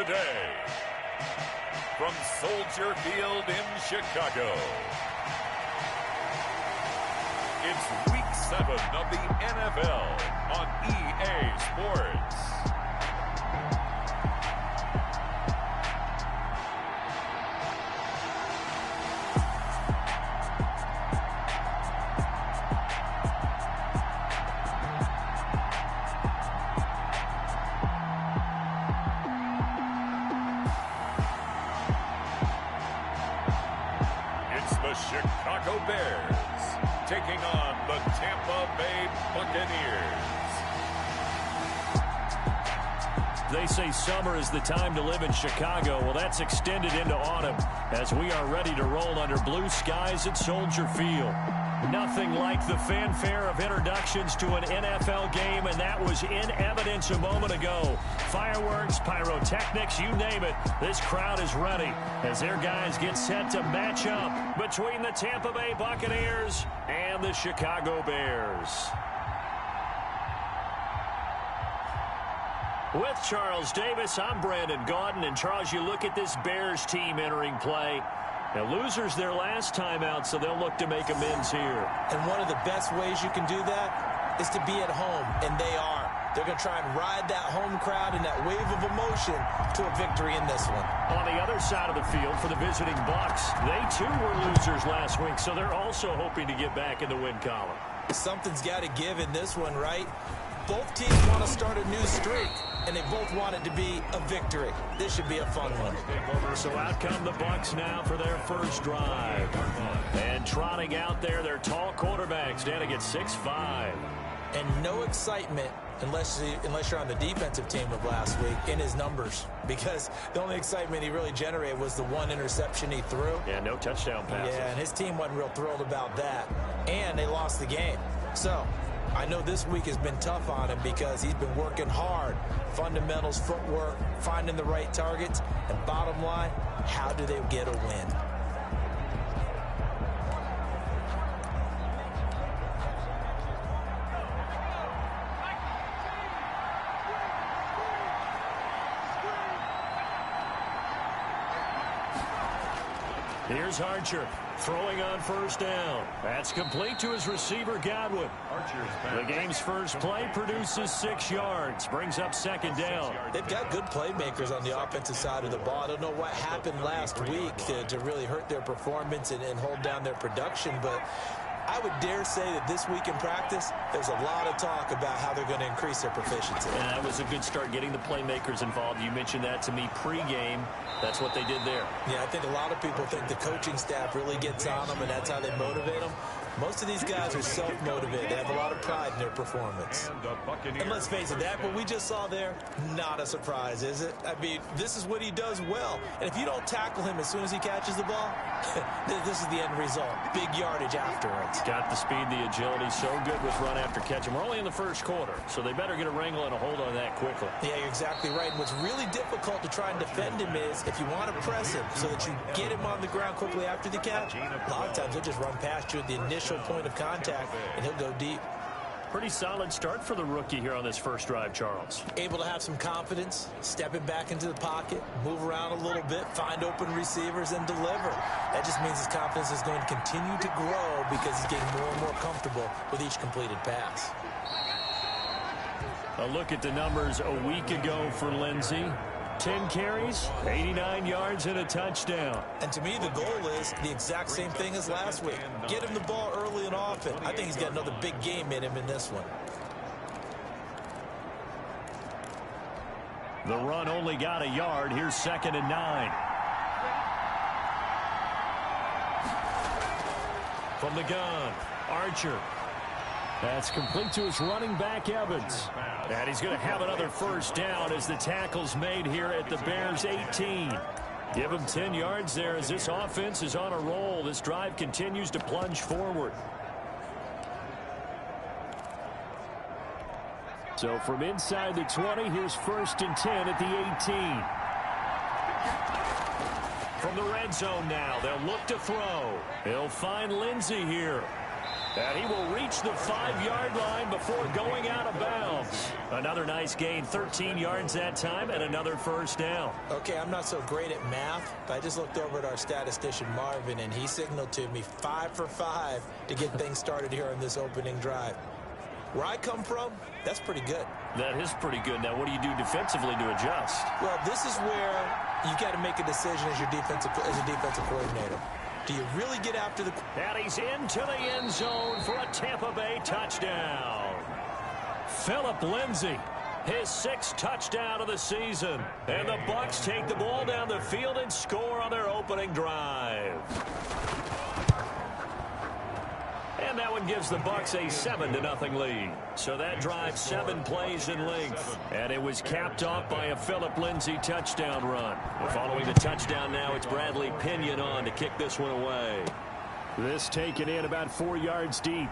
today, from Soldier Field in Chicago, it's Week 7 of the NFL on EA Sports. The Chicago Bears taking on the Tampa Bay Buccaneers. They say summer is the time to live in Chicago. Well, that's extended into autumn as we are ready to roll under blue skies at Soldier Field. Nothing like the fanfare of introductions to an NFL game, and that was in evidence a moment ago. Fireworks, pyrotechnics, you name it. This crowd is ready as their guys get set to match up between the Tampa Bay Buccaneers and the Chicago Bears. With Charles Davis, I'm Brandon Gaudin. And Charles, you look at this Bears team entering play. Now, losers their last time out, so they'll look to make amends here. And one of the best ways you can do that is to be at home, and they are. They're going to try and ride that home crowd and that wave of emotion to a victory in this one. On the other side of the field for the visiting Bucs, they too were losers last week, so they're also hoping to get back in the win column. Something's got to give in this one, right? Both teams want to start a new streak, and they both want it to be a victory. This should be a fun one. So out come the Bucs now for their first drive. And trotting out there, their tall quarterback standing at 6'5". And no excitement unless you're on the defensive team of last week in his numbers, because the only excitement he really generated was the one interception he threw. Yeah, no touchdown passes. Yeah, and his team wasn't real thrilled about that. And they lost the game. So I know this week has been tough on him because he's been working hard. Fundamentals, footwork, finding the right targets. And bottom line, how do they get a win? Here's Archer throwing on first down. That's complete to his receiver, Godwin. The game's first play produces 6 yards, brings up second down. They've got good playmakers on the offensive side of the ball. I don't know what happened last week to really hurt their performance and hold down their production, but I would dare say that this week in practice, there's a lot of talk about how they're going to increase their proficiency. And that was a good start, getting the playmakers involved. You mentioned that to me pregame. That's what they did there. Yeah, I think a lot of people think the coaching staff really gets on them, and that's how they motivate them. Most of these guys are self-motivated. They have a lot of pride in their performance. And let's face it, that what we just saw there, not a surprise, is it? I mean, this is what he does well. And if you don't tackle him as soon as he catches the ball, this is the end result. Big yardage afterwards. Got the speed, the agility, so good with run after catch. And we're only in the first quarter, so they better get a wrangle and a hold on that quickly. Yeah, you're exactly right. And what's really difficult to try and defend him is if you want to press him so that you get him on the ground quickly after the catch, a lot of times he'll just run past you at the initial point of contact, and he'll go deep. Pretty solid start for the rookie here on this first drive, Charles. Able to have some confidence, stepping back into the pocket, move around a little bit, find open receivers, and deliver. That just means his confidence is going to continue to grow because he's getting more and more comfortable with each completed pass. A look at the numbers a week ago for Lindsey. 10 carries, 89 yards, and a touchdown. And to me, the goal is the exact same thing as last week. Get him the ball early and often. I think he's got another big game in him in this one. The run only got a yard. Here's 2nd and 9. From the gun, Archer. That's complete to his running back, Evans. And he's going to have another first down as the tackle's made here at the Bears' 18. Give him 10 yards there as this offense is on a roll. This drive continues to plunge forward. So from inside the 20, here's 1st and 10 at the 18. From the red zone now, they'll look to throw. He'll find Lindsey here. And he will reach the 5-yard line before going out of bounds. Another nice gain, 13 yards that time, and another first down. Okay, I'm not so great at math, but I just looked over at our statistician, Marvin, and he signaled to me 5 for 5 to get things started here on this opening drive. Where I come from, that's pretty good. That is pretty good. Now, what do you do defensively to adjust? Well, this is where you got to make a decision as a defensive coordinator. Do you really get after the... And he's into the end zone for a Tampa Bay touchdown. Phillip Lindsay, his 6th touchdown of the season. And the Bucs take the ball down the field and score on their opening drive. And that one gives the Bucs a 7-0 lead. So that drive 7 plays in length. And it was capped off by a Phillip Lindsay touchdown run. Following the touchdown now, it's Bradley Pinion on to kick this one away. This taken in about 4 yards deep.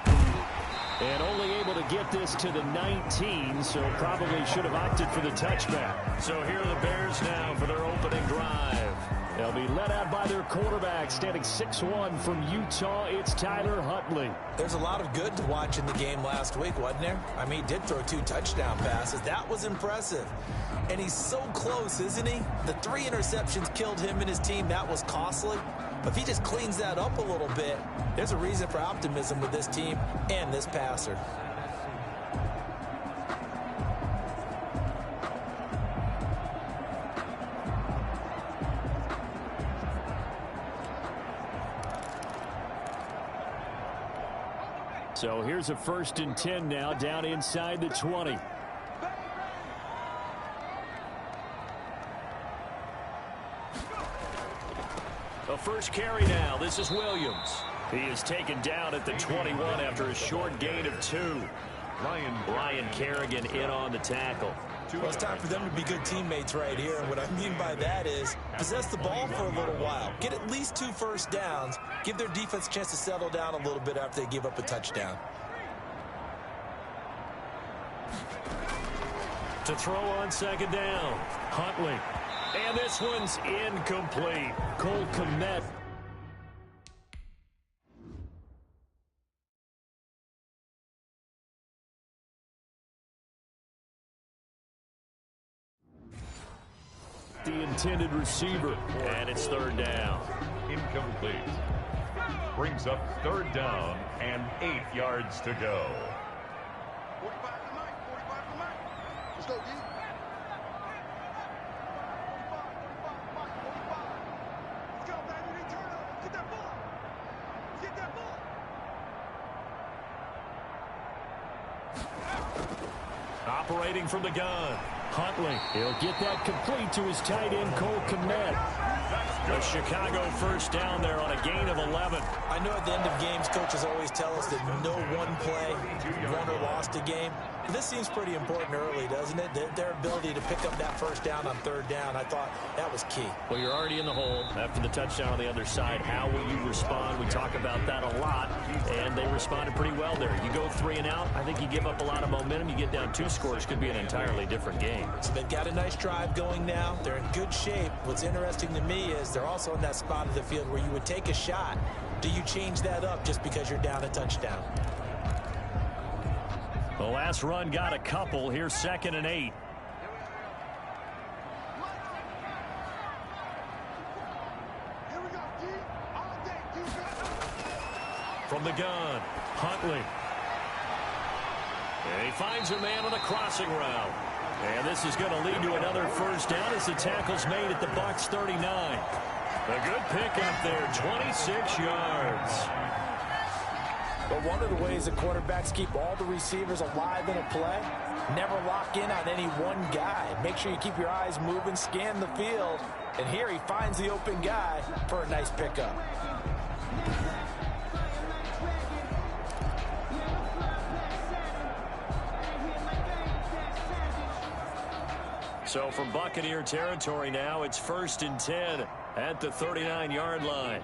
And only able to get this to the 19, so probably should have opted for the touchback. So here are the Bears now for their opening drive. They'll be led out by their quarterback, standing 6'1" from Utah. It's Tyler Huntley. There's a lot of good to watch in the game last week, wasn't there? I mean, he did throw 2 touchdown passes. That was impressive. And he's so close, isn't he? The 3 interceptions killed him and his team. That was costly. But if he just cleans that up a little bit, there's a reason for optimism with this team and this passer. So here's a 1st and 10 now, down inside the 20. The first carry now. This is Williams. He is taken down at the 21 after a short gain of 2. Ryan Kerrigan in on the tackle. Well, it's time for them to be good teammates right here. And what I mean by that is possess the ball for a little while. Get at least 2 first downs. Give their defense a chance to settle down a little bit after they give up a touchdown. To throw on 2nd down. Huntley. And this one's incomplete. Cole Kmet. The intended receiver. And it's 3rd down. Incomplete. Brings up 3rd down and 8 yards to go. 45 tonight, 45 tonight. Let's go, D. 45. Let's go, baby. They turn up. Get that ball. Get that ball. Operating from the gun. Huntley. He'll get that complete to his tight end, Cole Kmet. A Chicago first down there on a gain of 11. I know at the end of games, coaches always tell us that no one play won or lost a game. This seems pretty important early, doesn't it? Their ability to pick up that first down on 3rd down, I thought that was key. Well, you're already in the hole after the touchdown on the other side. How will you respond? We talk about that a lot, and they responded pretty well there. You go 3 and out, I think you give up a lot of momentum. You get down 2 scores, could be an entirely different game. So they've got a nice drive going now. They're in good shape. What's interesting to me is they're also in that spot of the field where you would take a shot. Do you change that up just because you're down a touchdown? The last run got a couple. Here's 2nd and 8. Here we go, D. All day, defense. From the gun, Huntley. And he finds a man on the crossing route. And this is going to lead to another first down as the tackle's made at the Bucs 39. A good pickup there, 26 yards. But one of the ways that quarterbacks keep all the receivers alive in a play, never lock in on any one guy. Make sure you keep your eyes moving, scan the field. And here he finds the open guy for a nice pickup. So from Buccaneer territory now, it's 1st and 10 at the 39-yard line.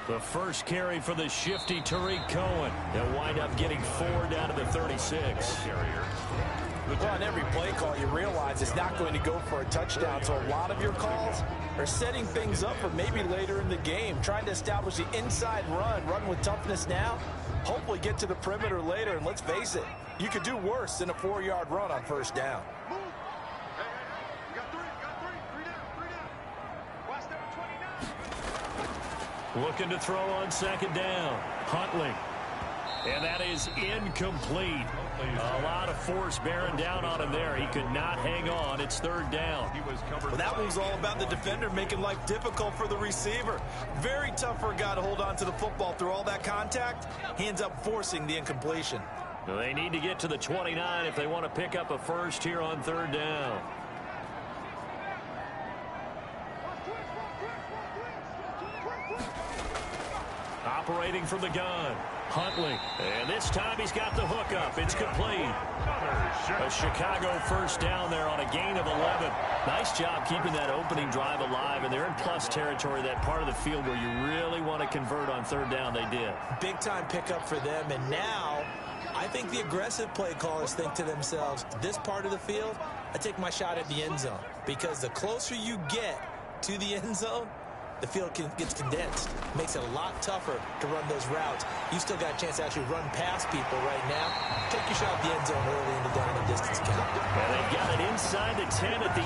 The first carry for the shifty Tariq Cohen. They'll wind up getting 4 down to the 36. Well, on every play call, you realize it's not going to go for a touchdown. So a lot of your calls are setting things up for maybe later in the game, trying to establish the inside run with toughness now, hopefully get to the perimeter later. And let's face it, you could do worse than a 4-yard run on first down. Move. Hey, you got three down. Watch number 29. Looking to throw on second down. Huntley. And that is incomplete. A lot of force bearing down on him there. He could not hang on. It's third down. Well, that one's all about the defender making life difficult for the receiver. Very tough for a guy to hold on to the football through all that contact. He ends up forcing the incompletion. Well, they need to get to the 29 if they want to pick up a first here on third down. Operating from the gun. Huntley. And this time he's got the hook up. It's complete. A Chicago first down there on a gain of 11. Nice job keeping that opening drive alive. And they're in plus territory, that part of the field where you really want to convert on third down. They did. Big time pickup for them. And now I think the aggressive play callers think to themselves, this part of the field, I take my shot at the end zone. Because the closer you get to the end zone, the field gets condensed. Makes it a lot tougher to run those routes. You still got a chance to actually run past people right now. Take your shot at the end zone early in the down and distance count. And they got it inside the 10 at the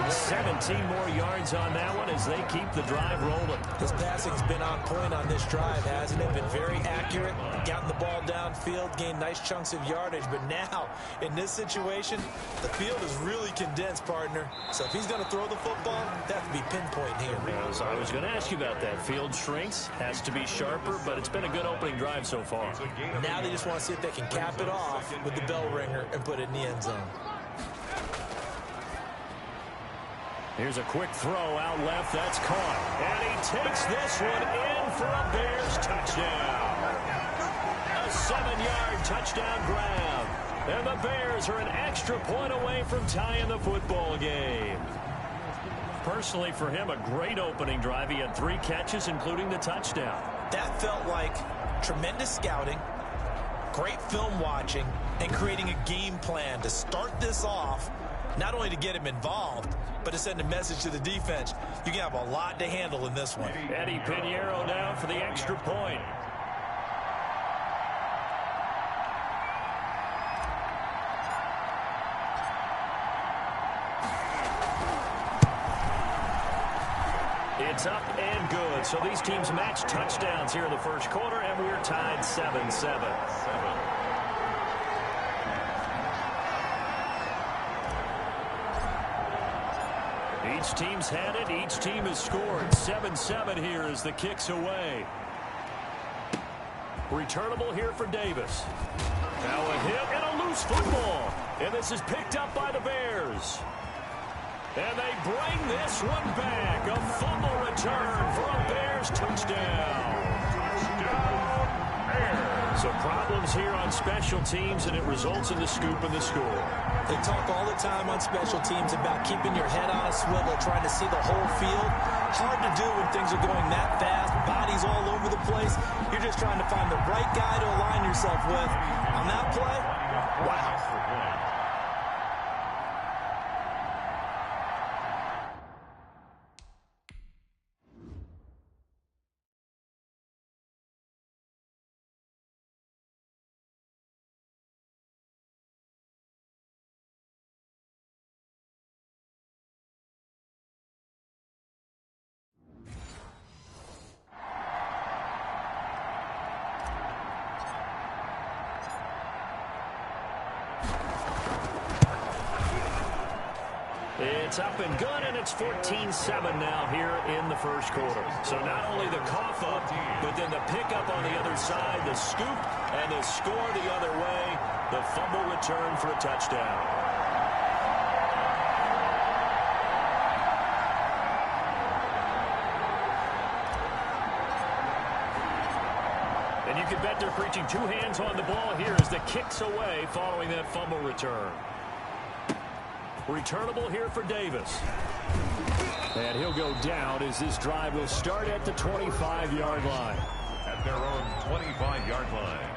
8. 17 more yards on that one as they keep the drive rolling. His passing's been on point on this drive, hasn't it? Been very accurate. Gotten the ball downfield, gained nice chunks of yardage. But now, in this situation, the field is really condensed, partner. So if he's going to throw the football, that has to be pinpoint here. I was going to ask you about that. Field shrinks, has to be sharper, but it's been a good opening drive so far. Now they just want to see if they can cap it off with the bell ringer and put it in the end zone. Here's a quick throw out left. That's caught. And he takes this one in for a Bears touchdown. A 7-yard touchdown grab. And the Bears are an extra point away from tying the football game. Personally, for him, a great opening drive. He had 3 catches, including the touchdown. That felt like tremendous scouting, great film watching, and creating a game plan to start this off, not only to get him involved, but to send a message to the defense. You can have a lot to handle in this one. Eddie Pinheiro down for the extra point. It's up and good. So these teams match touchdowns here in the first quarter, and we're tied 7-7. Each team's had it. Each team has scored. 7-7 here as the kick's away. Returnable here for Davis. Now a hit and a loose football. And this is picked up by the Bears. And they bring this one back. A fumble return for a Bears touchdown. So problems here on special teams, and it results in the scoop and the score. They talk all the time on special teams about keeping your head on a swivel, trying to see the whole field. Hard to do when things are going that fast, bodies all over the place. You're just trying to find the right guy to align yourself with. On that play, wow. It's up and good, and it's 14-7 now here in the first quarter. So not only the cough up, but then the pickup on the other side, the scoop, and the score the other way, the fumble return for a touchdown. And you can bet they're preaching 2 hands on the ball here as the kick's away following that fumble return. Returnable here for Davis. And he'll go down as this drive will start at the 25-yard line. At their own 25-yard line.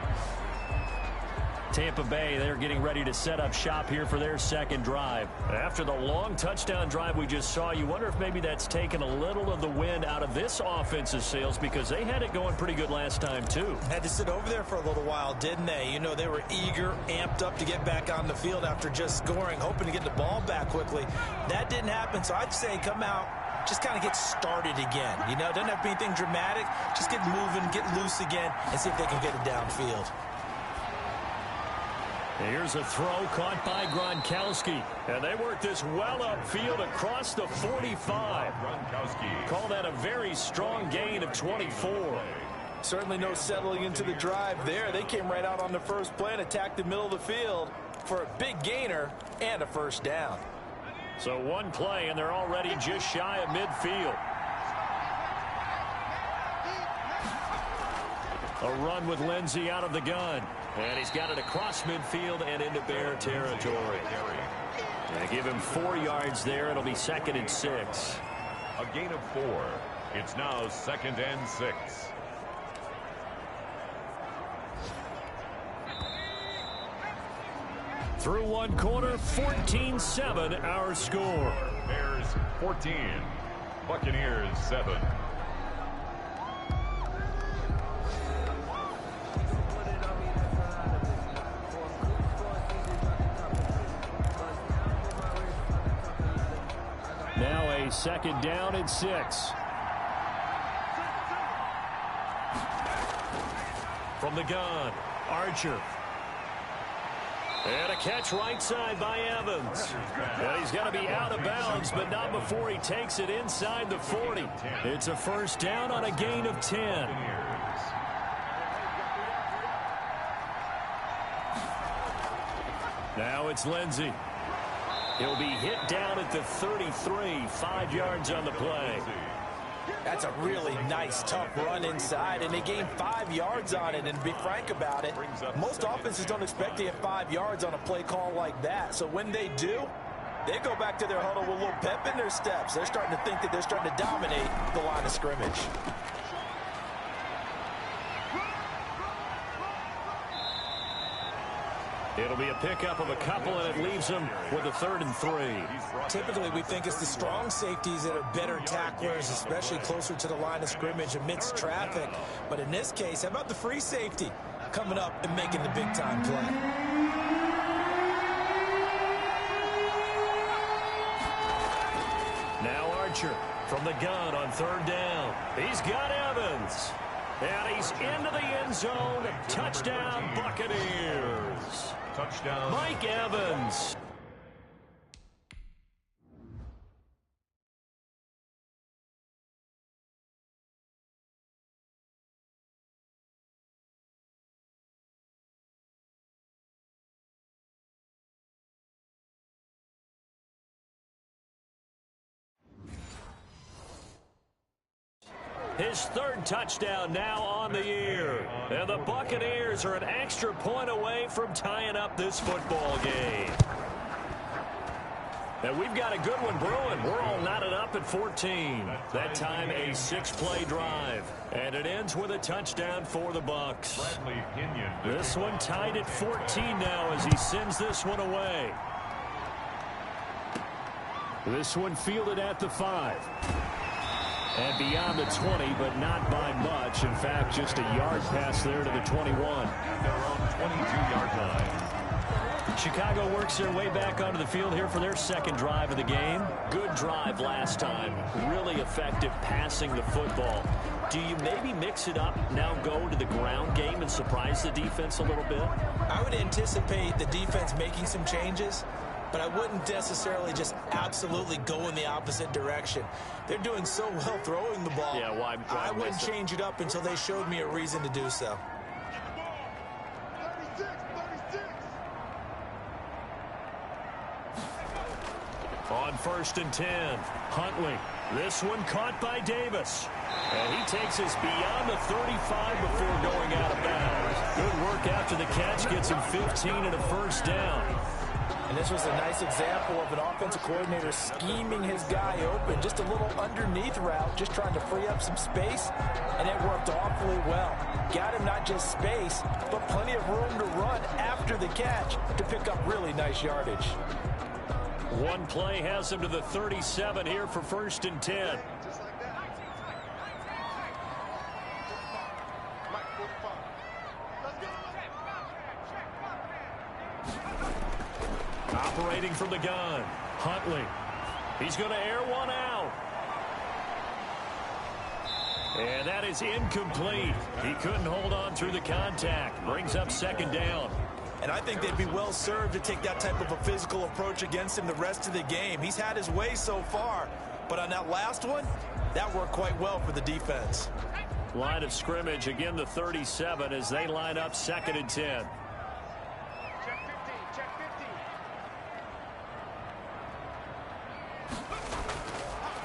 Tampa Bay, they're getting ready to set up shop here for their second drive. After the long touchdown drive we just saw, you wonder if maybe that's taken a little of the wind out of this offense's sails because they had it going pretty good last time, too. Had to sit over there for a little while, didn't they? You know, they were eager, amped up to get back on the field after just scoring, hoping to get the ball back quickly. That didn't happen, so I'd say come out, just kind of get started again. You know, doesn't have to be anything dramatic. Just get moving, get loose again, and see if they can get it downfield. Here's a throw caught by Gronkowski. And they work this well upfield across the 45. Gronkowski. Call that a very strong gain of 24. Certainly no settling into the drive there. They came right out on the first play and attacked the middle of the field for a big gainer and a first down. So one play, and they're already just shy of midfield. A run with Lindsey out of the gun. And he's got it across midfield and into Bear territory. They give him 4 yards there. It'll be 2nd and 6. A gain of 4. It's now 2nd and 6. Through one quarter, 14-7 our score. Bears 14. Buccaneers 7. Now a 2nd down and 6. From the gun, Archer. And a catch right side by Evans. And he's got to be out of bounds, but not before he takes it inside the 40. It's a first down on a gain of 10. Now it's Lindsey. He'll be hit down at the 33, 5 yards on the play. That's a really nice, tough run inside, and they gained 5 yards on it. And to be frank about it, most offenses don't expect to get 5 yards on a play call like that. So when they do, they go back to their huddle with a little pep in their steps. They're starting to think that they're starting to dominate the line of scrimmage. It'll be a pickup of a couple, and it leaves them with a 3rd and 3. Typically, we think it's the strong safeties that are better tacklers, especially closer to the line of scrimmage amidst traffic. But in this case, how about the free safety coming up and making the big-time play? Now Archer from the gun on 3rd down. He's got Evans. And he's into the end zone. Touchdown, Buccaneers. Touchdown, Mike Evans. His 3rd touchdown now on the year. And the Buccaneers are an extra point away from tying up this football game. And we've got a good one brewing. We're all knotted up at 14. That time a 6-play drive. And it ends with a touchdown for the Bucs. This one tied at 14 now as he sends this one away. This one fielded at the 5. And beyond the 20, but not by much. In fact, just a yard pass there to the 21. Their own 22-yard line. Chicago works their way back onto the field here for their 2nd drive of the game. Good drive last time. Really effective passing the football. Do you maybe mix it up, now go to the ground game and surprise the defense a little bit? I would anticipate the defense making some changes, but I wouldn't necessarily just absolutely go in the opposite direction. They're doing so well throwing the ball. Yeah, why I wouldn't change it up until they showed me a reason to do so. 36. On 1st and 10, Huntley. This one caught by Davis. And he takes us beyond the 35 before going out of bounds. Good work after the catch, gets him 15 and a first down. And this was a nice example of an offensive coordinator scheming his guy open. Just a little underneath route, just trying to free up some space, and it worked awfully well. Got him not just space, but plenty of room to run after the catch to pick up really nice yardage. One play has him to the 37 here for 1st and 10. Operating from the gun, Huntley. He's going to air one out. And that is incomplete. He couldn't hold on through the contact. Brings up 2nd down. And I think they'd be well served to take that type of a physical approach against him the rest of the game. He's had his way so far, but on that last one, that worked quite well for the defense. Line of scrimmage, again the 37 as they line up 2nd and 10.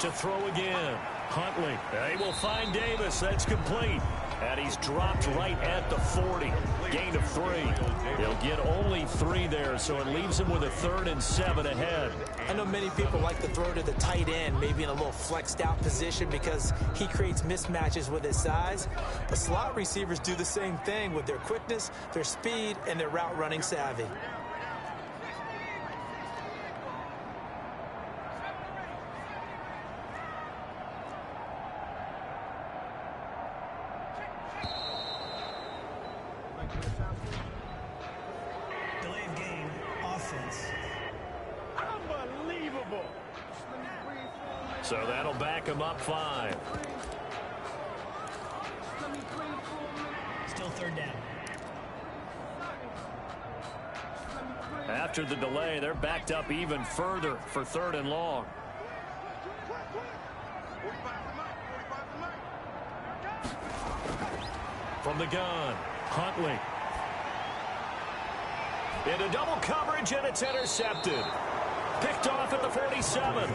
To throw again, Huntley. They will find Davis. That's complete. And he's dropped right at the 40. Gain of 3. He'll get only 3 there, so it leaves him with a 3rd and 7 ahead. I know many people like to throw to the tight end, maybe in a little flexed out position because he creates mismatches with his size. But slot receivers do the same thing with their quickness, their speed, and their route running savvy. Delayed game, offense. Unbelievable. So that'll back him up 5. Still 3rd down. After the delay, they're backed up even further for 3rd and long. From the gun, Huntley. Into double coverage, and it's intercepted. Picked off at the 47.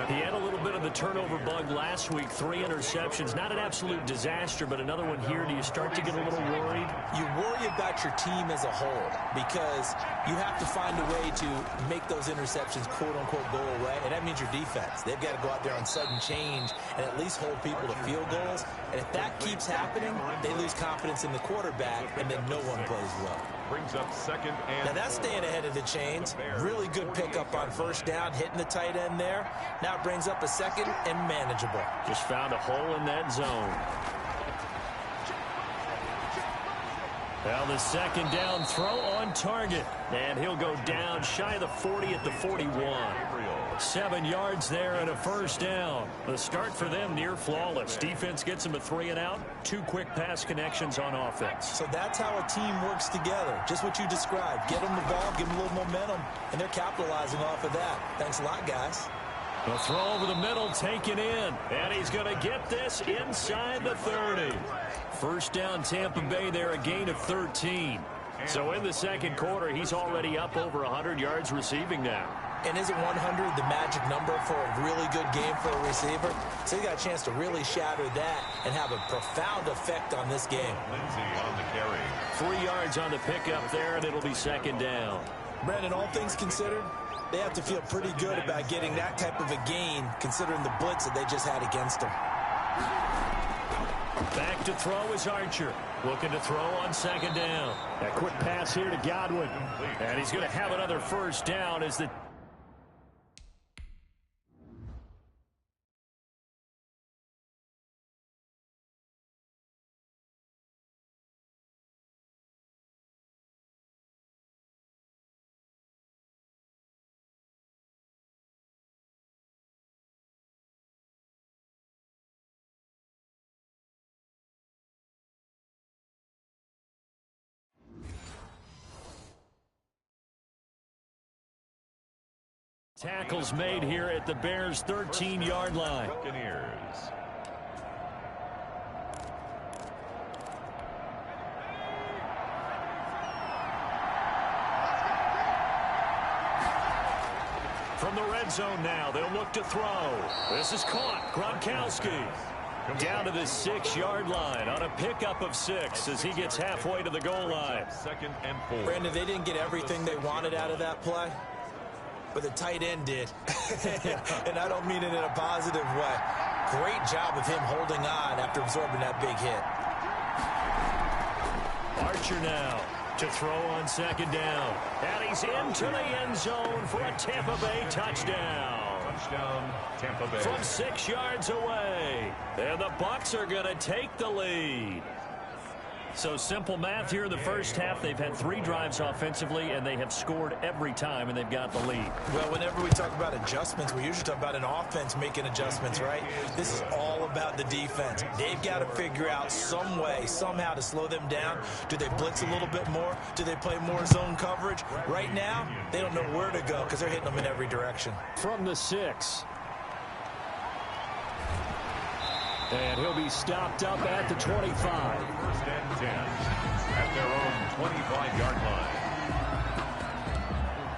He had a little bit of the turnover bug last week. 3 interceptions. Not an absolute disaster, but another one here. Do you start to get a little worried? You worry about your team as a whole because you have to find a way to make those interceptions quote-unquote go away, and that means your defense. They've got to go out there on sudden change and at least hold people to field goals. And if that keeps happening, they lose confidence in the quarterback, and then no one plays well. Brings up 2nd and Now that's staying ahead of the chains. Really good pickup on 1st down, hitting the tight end there. Now it brings up a 2nd and manageable. Just found a hole in that zone. Well, the 2nd down throw on target. And he'll go down shy of the 40 at the 41. 7 yards there and a 1st down. The start for them near flawless. Defense gets them a 3 and out. 2 quick pass connections on offense. So that's how a team works together. Just what you described. Get them the ball, give them a little momentum, and they're capitalizing off of that. Thanks a lot, guys. The throw over the middle taken in. And he's going to get this inside the 30. 1st down Tampa Bay there, a gain of 13. So in the 2nd quarter, he's already up over 100 yards receiving now. And isn't 100 the magic number for a really good game for a receiver? So he got a chance to really shatter that and have a profound effect on this game. Lindsay on the carry. 3 yards on the pickup there, and it'll be 2nd down. Brandon, all things considered, they have to feel pretty good about getting that type of a gain considering the blitz that they just had against them. Back to throw is Archer. Looking to throw on 2nd down. A quick pass here to Godwin. And he's going to have another 1st down as the tackles made here at the Bears' 13-yard line. Buccaneers. From the red zone now, they'll look to throw. This is caught. Gronkowski. Down to the 6-yard line on a pickup of 6 as he gets halfway to the goal line. 2nd and 4. Brandon, they didn't get everything they wanted out of that play, but the tight end did. And I don't mean it in a positive way. Great job of him holding on after absorbing that big hit. Archer now to throw on 2nd down. And he's into the end zone for a Tampa Bay touchdown. Touchdown, Tampa Bay. From 6 yards away. And the Bucs are going to take the lead. So simple math here in the first half. They've had 3 drives offensively, and they have scored every time, and they've got the lead. Well, whenever we talk about adjustments, we usually talk about an offense making adjustments, right? This is all about the defense. They've got to figure out some way, somehow to slow them down. Do they blitz a little bit more? Do they play more zone coverage? Right now, they don't know where to go because they're hitting them in every direction. From the 6. And he'll be stopped up at the 25. 1st and 10 at their own 25-yard line.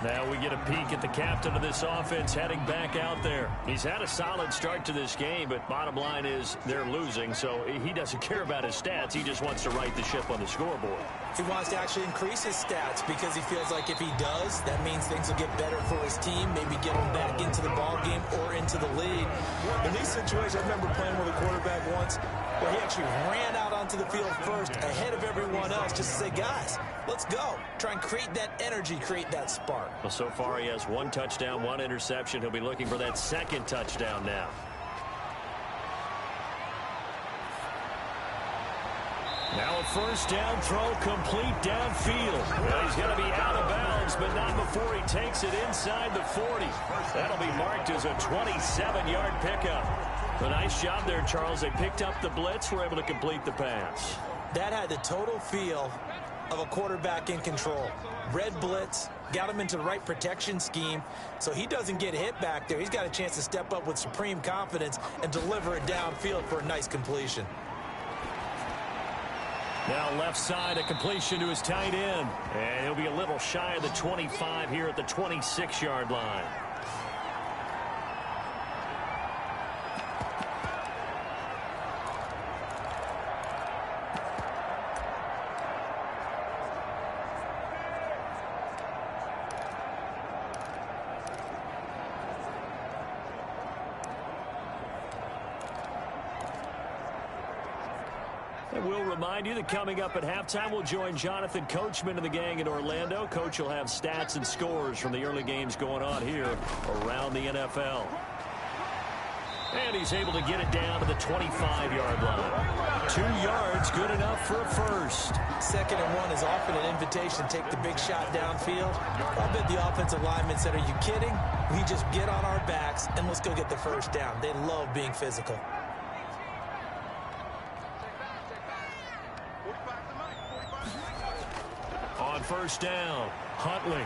Now we get a peek at the captain of this offense heading back out there. He's had a solid start to this game, but bottom line is they're losing, so he doesn't care about his stats. He just wants to right the ship on the scoreboard. He wants to actually increase his stats because he feels like if he does, that means things will get better for his team, maybe get him back into the ball game or into the lead. In these situations, I remember playing with a quarterback once where he actually ran out onto the field first ahead of everyone else just to say, guys, let's go. Try and create that energy, create that spark. Well, so far he has 1 touchdown, 1 interception. He'll be looking for that 2nd touchdown now. Now a 1st down throw complete downfield. Well, he's going to be out of bounds, but not before he takes it inside the 40. That'll be marked as a 27-yard pickup. A nice job there, Charles. They picked up the blitz, were able to complete the pass. That had the total feel of a quarterback in control. Red blitz, got him into the right protection scheme, so he doesn't get hit back there. He's got a chance to step up with supreme confidence and deliver it downfield for a nice completion. Now left side, a completion to his tight end. And he'll be a little shy of the 25 here at the 26-yard line. And we'll remind you that coming up at halftime, we'll join Jonathan Coachman and the gang in Orlando. Coach will have stats and scores from the early games going on here around the NFL. And he's able to get it down to the 25-yard line. 2 yards, good enough for a first. 2nd and 1 is often an invitation to take the big shot downfield. I bet the offensive linemen said, are you kidding? We just get on our backs and let's go get the first down. They love being physical. On 1st down, Huntley.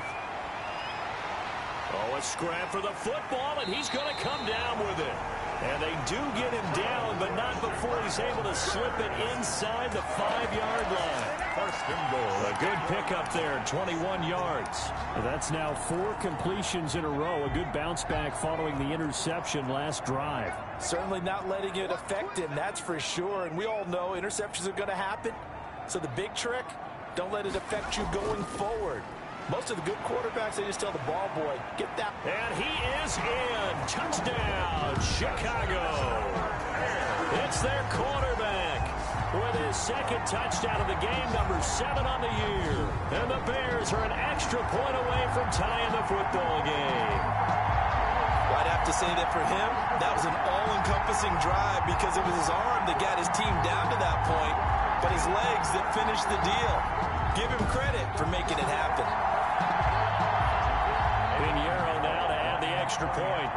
Oh, a scrap for the football, and he's going to come down with it. And they do get him down, but not before he's able to slip it inside the 5-yard line. 1st and goal. A good pickup there, 21 yards. Well, that's now 4 completions in a row. A good bounce back following the interception last drive. Certainly not letting it affect him, that's for sure. And we all know interceptions are going to happen. So the big trick, don't let it affect you going forward. Most of the good quarterbacks, they just tell the ball boy, get that. And he is in. Touchdown, Chicago. It's their quarterback with his 2nd touchdown of the game, number 7 on the year. And the Bears are an extra point away from tying the football game. Well, I'd have to say that for him, that was an all-encompassing drive because it was his arm that got his team down to that point, but his legs that finished the deal. Give him credit for making it happen. Pinheiro now to add the extra point.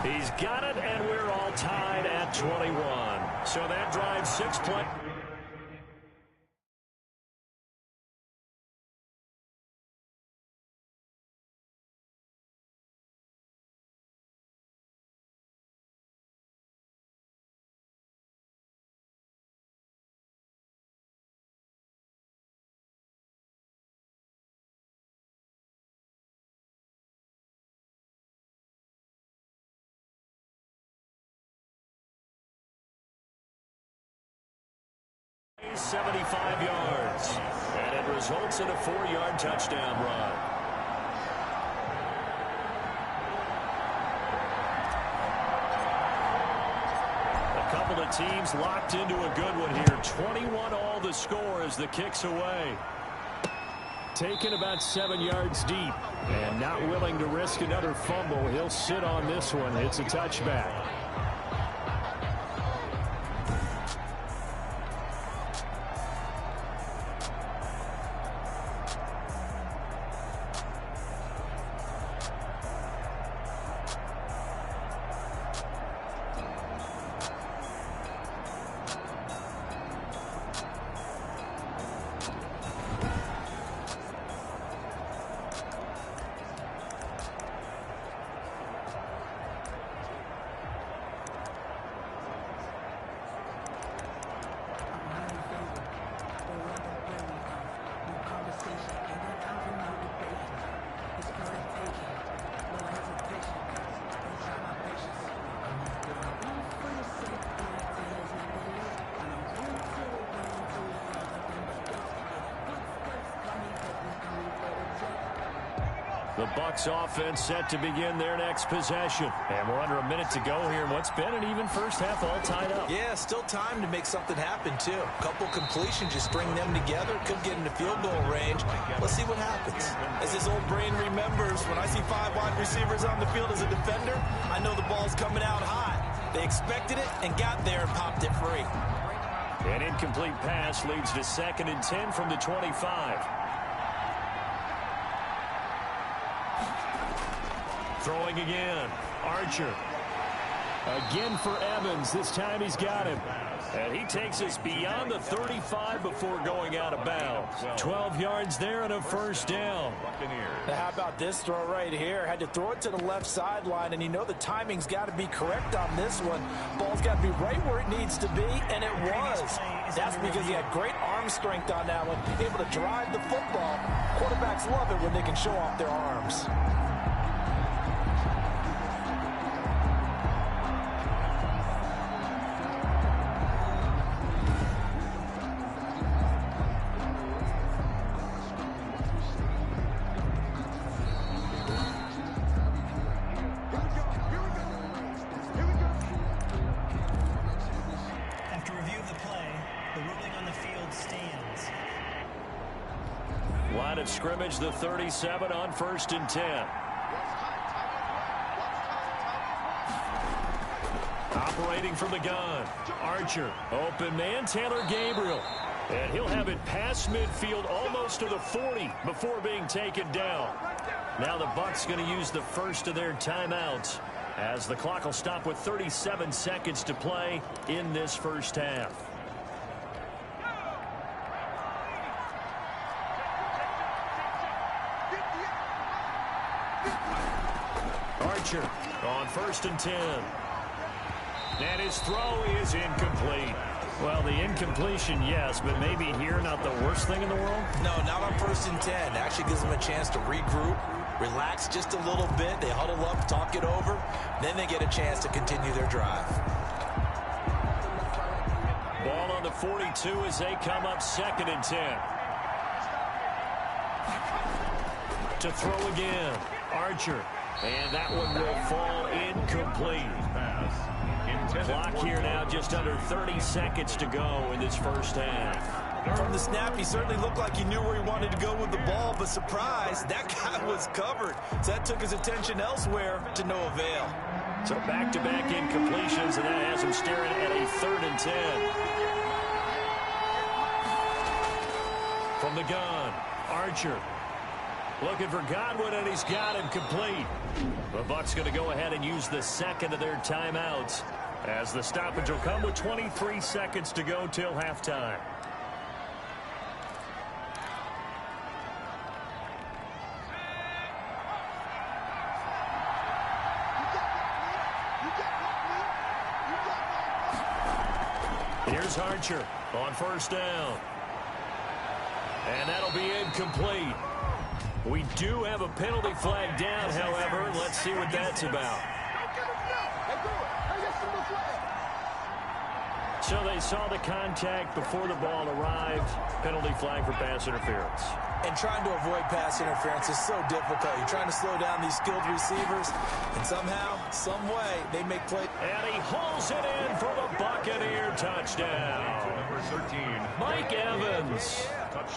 He's got it, and we're all tied at 21. So that drives 6 points. 75 yards. And it results in a 4-yard touchdown run. A couple of teams locked into a good one here. 21 all the score as the kick's away. Taken about 7 yards deep and not willing to risk another fumble. He'll sit on this one. It's a touchback. The Bucs offense set to begin their next possession. And we're under a minute to go here in what's been an even first half, all tied up. Yeah, still time to make something happen, too. A couple completions, just string them together. Could get into field goal range. Let's see what happens. As this old brain remembers, when I see 5 wide receivers on the field as a defender, I know the ball's coming out hot. They expected it and got there and popped it free. An incomplete pass leads to 2nd and 10 from the 25. Throwing again. Archer. Again for Evans. This time he's got him. And he takes us beyond the 35 before going out of bounds. 12 yards there and a first down. Now, how about this throw right here? Had to throw it to the left sideline, and you know the timing's got to be correct on this one. Ball's got to be right where it needs to be, and it was. That's because he had great arm strength on that one, able to drive the football. Quarterbacks love it when they can show off their arms. Line of scrimmage, the 37 on 1st and 10. Operating from the gun. Archer. Open man, Taylor Gabriel. And he'll have it past midfield almost to the 40 before being taken down. Now the Bucs going to use the first of their timeouts as the clock will stop with 37 seconds to play in this first half. Archer on 1st and 10. And his throw is incomplete. Well, the incompletion, yes, but maybe here not the worst thing in the world? No, not on 1st and 10. Actually gives them a chance to regroup, relax just a little bit. They huddle up, talk it over. Then they get a chance to continue their drive. Ball on the 42 as they come up 2nd and 10. To throw again. Archer. And that one will fall incomplete. Clock here now, just under 30 seconds to go in this first half. From the snap, he certainly looked like he knew where he wanted to go with the ball, but surprise, that guy was covered. So that took his attention elsewhere to no avail. So back-to-back incompletions, and that has him staring at a 3rd and 10. From the gun, Archer. Looking for Godwin, and he's got him complete. The Bucs going to go ahead and use the second of their timeouts as the stoppage will come with 23 seconds to go till halftime. Here's Archer on 1st down. And that'll be incomplete. We do have a penalty flag down, however. Let's see what that's about. So they saw the contact before the ball arrived. Penalty flag for pass interference. And trying to avoid pass interference is so difficult. You're trying to slow down these skilled receivers, and somehow, some way, they make play. And he hauls it in for the Buccaneer touchdown. Number 13. Mike Evans,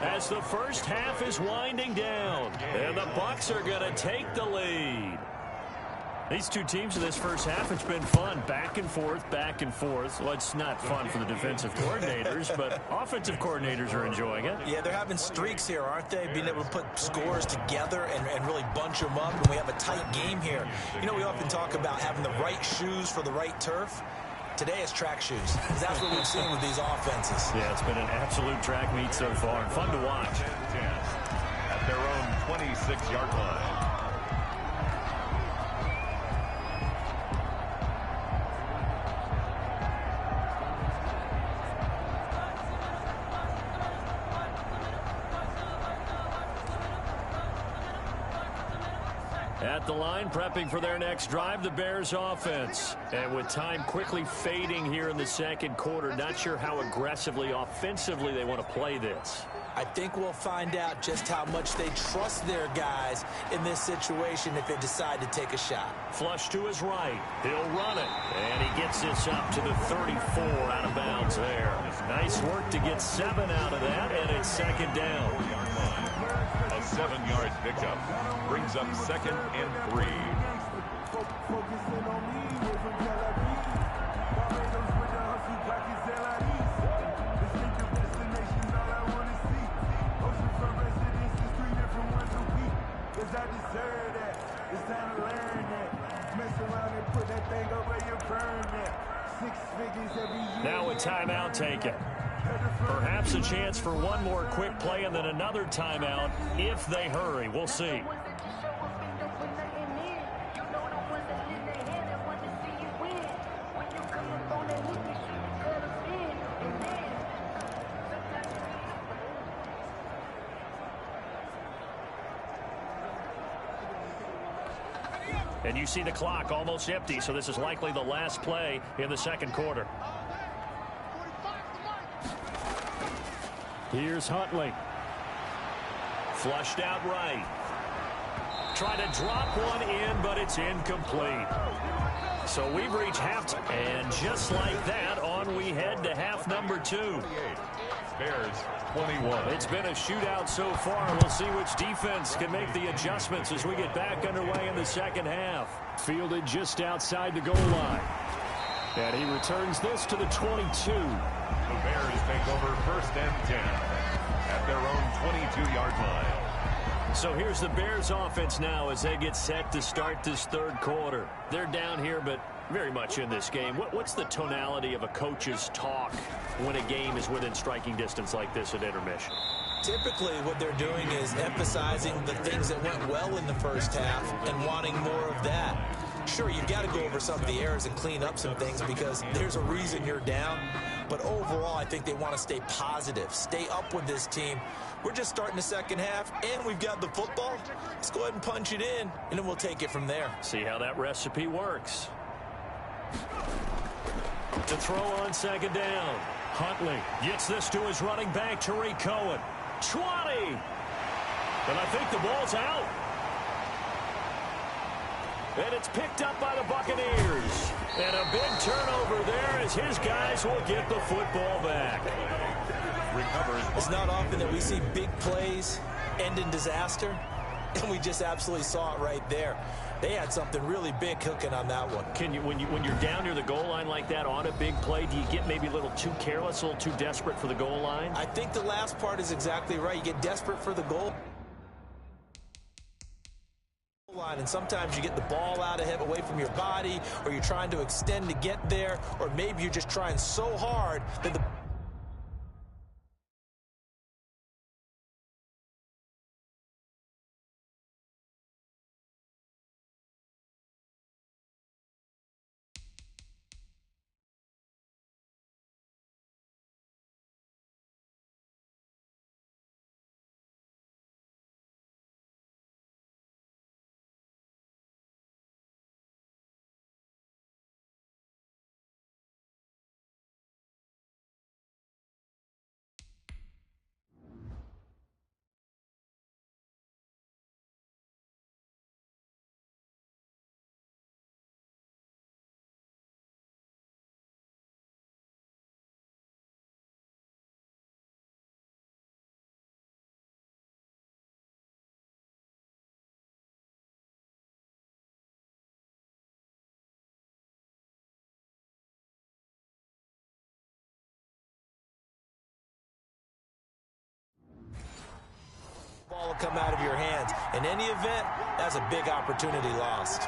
as the first half is winding down, and the Bucs are going to take the lead. These two teams in this first half, it's been fun. Back and forth, back and forth. Well, it's not fun for the defensive coordinators, but offensive coordinators are enjoying it. Yeah, they're having streaks here, aren't they? Being able to put scores together and really bunch them up, and we have a tight game here. You know, we often talk about having the right shoes for the right turf. Today it's track shoes. That's what we've seen with these offenses. Yeah, it's been an absolute track meet so far. Fun to watch. 10-10 at their own 26-yard line. At the line, prepping for their next drive, the Bears offense. And with time quickly fading here in the second quarter, not sure how aggressively, offensively they want to play this. I think we'll find out just how much they trust their guys in this situation if they decide to take a shot. Flush to his right. He'll run it. And he gets this up to the 34 out of bounds there. Nice work to get 7 out of that, and it's second down. A 7-yard pickup brings up 2nd and 3. Now a timeout taken. Perhaps a chance for one more quick play and then another timeout if they hurry. We'll see. And you see the clock almost empty, so this is likely the last play in the second quarter. Here's Huntley. Flushed out right. Try to drop one in, but it's incomplete. So we've reached halftime. And just like that, on we head to half number 2. Bears 21. It's been a shootout so far. We'll see which defense can make the adjustments as we get back underway in the second half. Fielded just outside the goal line. And he returns this to the 22. The Bears take over 1st and 10 at their own 22-yard line. So here's the Bears offense now as they get set to start this third quarter. They're down here, but very much in this game. What's the tonality of a coach's talk when a game is within striking distance like this at intermission? Typically, what they're doing is emphasizing the things that went well in the first half and wanting more of that. Sure, you've got to go over some of the errors and clean up some things because there's a reason you're down. But overall, I think they want to stay positive, stay up with this team. We're just starting the second half, and we've got the football. Let's go ahead and punch it in, and then we'll take it from there. See how that recipe works. To throw on second down. Huntley gets this to his running back, Tariq Cohen. 20! And I think the ball's out. And it's picked up by the Buccaneers. And a big turnover there as his guys will get the football back. Recovers. It's not often that we see big plays end in disaster, and we just absolutely saw it right there. They had something really big cooking on that one. Can you, when you're down near the goal line like that on a big play, do you get maybe a little too careless, a little too desperate for the goal line? I think the last part is exactly right. You get desperate for the goal line, and sometimes you get the ball out ahead, away from your body, or you're trying to extend to get there, or maybe you're just trying so hard that the come out of your hands. In any event, that's a big opportunity lost.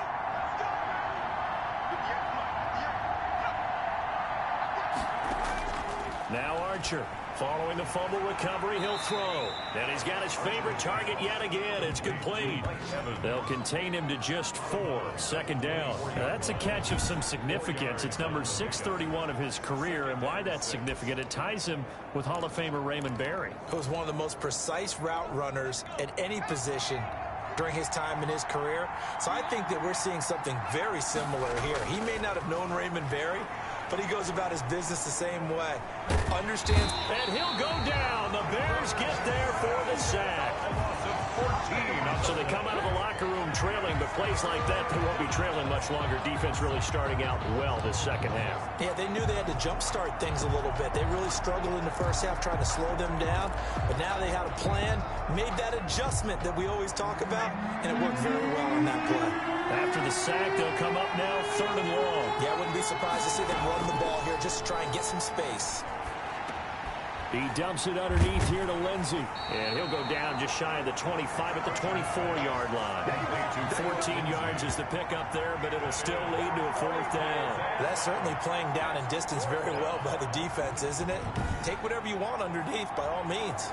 Now Archer. Following the fumble recovery, he'll throw. And he's got his favorite target yet again. It's complete. They'll contain him to just 4. Second down. Now, that's a catch of some significance. It's number 631 of his career. And why that's significant, it ties him with Hall of Famer Raymond Berry. He was one of the most precise route runners at any position during his time in his career. So I think that we're seeing something very similar here. He may not have known Raymond Berry, but he goes about his business the same way. Understands. And he'll go down. The Bears get there for the sack. So they come out of the locker room trailing, but plays like that, they won't be trailing much longer. Defense really starting out well this second half. Yeah, they knew they had to jumpstart things a little bit. They really struggled in the first half trying to slow them down, but now they had a plan, made that adjustment that we always talk about, and it worked very well on that play. After the sack, they'll come up now 3rd and long. Yeah, I wouldn't be surprised to see them run the ball here just to try and get some space. He dumps it underneath here to Lindsey. And he'll go down just shy of the 25 at the 24-yard line. 14 yards is the pickup there, but it'll still lead to a 4th down. That's certainly playing down in distance very well by the defense, isn't it? Take whatever you want underneath by all means.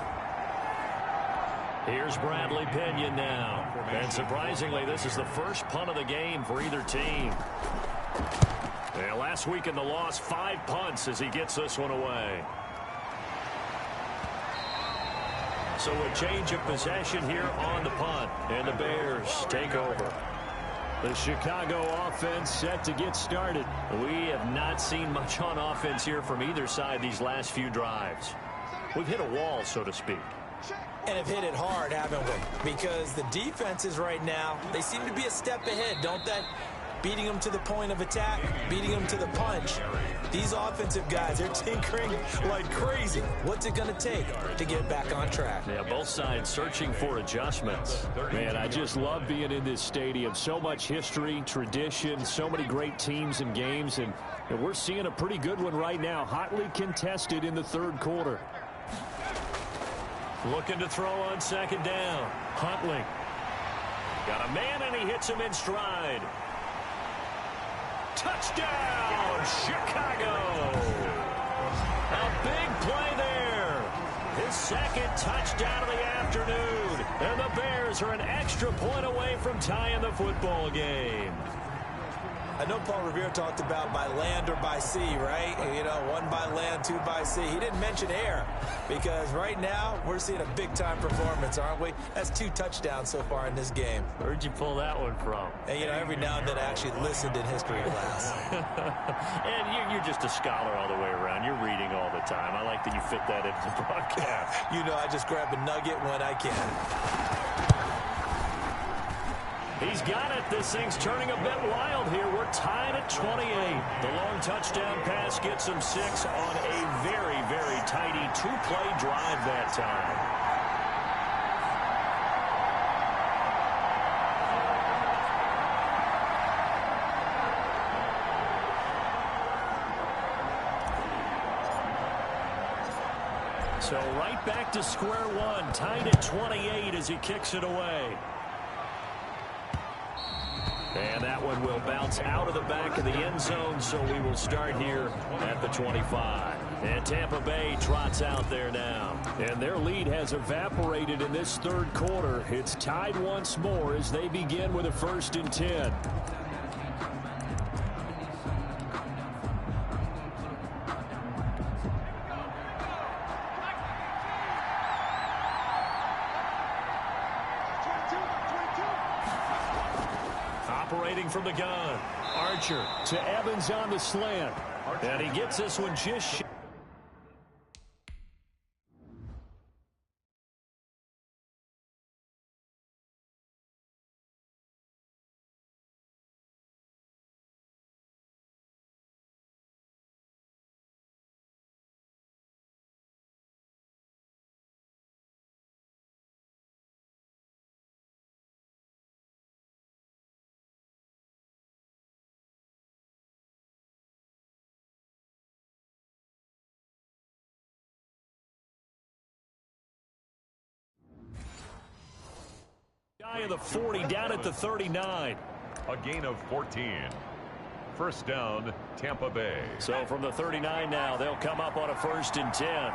Here's Bradley Pinion now. And surprisingly, this is the first punt of the game for either team. And last week in the loss, 5 punts as he gets this one away. So a change of possession here on the punt. And the Bears take over. The Chicago offense set to get started. We have not seen much on offense here from either side these last few drives. We've hit a wall, so to speak. And have hit it hard, haven't we? Because the defenses right now, they seem to be a step ahead, don't they? Beating them to the point of attack, beating them to the punch. These offensive guys, they're tinkering like crazy. What's it going to take to get back on track? Yeah, both sides searching for adjustments. Man, I just love being in this stadium. So much history, tradition, so many great teams and games, and we're seeing a pretty good one right now, hotly contested in the 3rd quarter. Looking to throw on 2nd down. Huntley. Got a man, and he hits him in stride. Touchdown, Chicago. A big play there. His 2nd touchdown of the afternoon. And the Bears are an extra point away from tying the football game. I know Paul Revere talked about by land or by sea, right? You know, 1 by land, 2 by sea. He didn't mention air because right now we're seeing a big-time performance, aren't we? That's 2 touchdowns so far in this game. Where'd you pull that one from? And, you know, every now and then I actually listened in history class. And you're just a scholar all the way around. You're reading all the time. I like that you fit that into the broadcast. You know, I just grab a nugget when I can. He's got it. This thing's turning a bit wild here. We're tied at 28. The long touchdown pass gets him 6 on a very, very tidy 2-play drive that time. So right back to square one, tied at 28 as he kicks it away. And that one will bounce out of the back of the end zone, so we will start here at the 25. And Tampa Bay trots out there now. And their lead has evaporated in this 3rd quarter. It's tied once more as they begin with a 1st and 10. Operating from the gun. Archer to Evans on the slant. And he gets this one just Of the 40 down at the 39. A gain of 14. First down, Tampa Bay. So from the 39 now, they'll come up on a 1st and 10.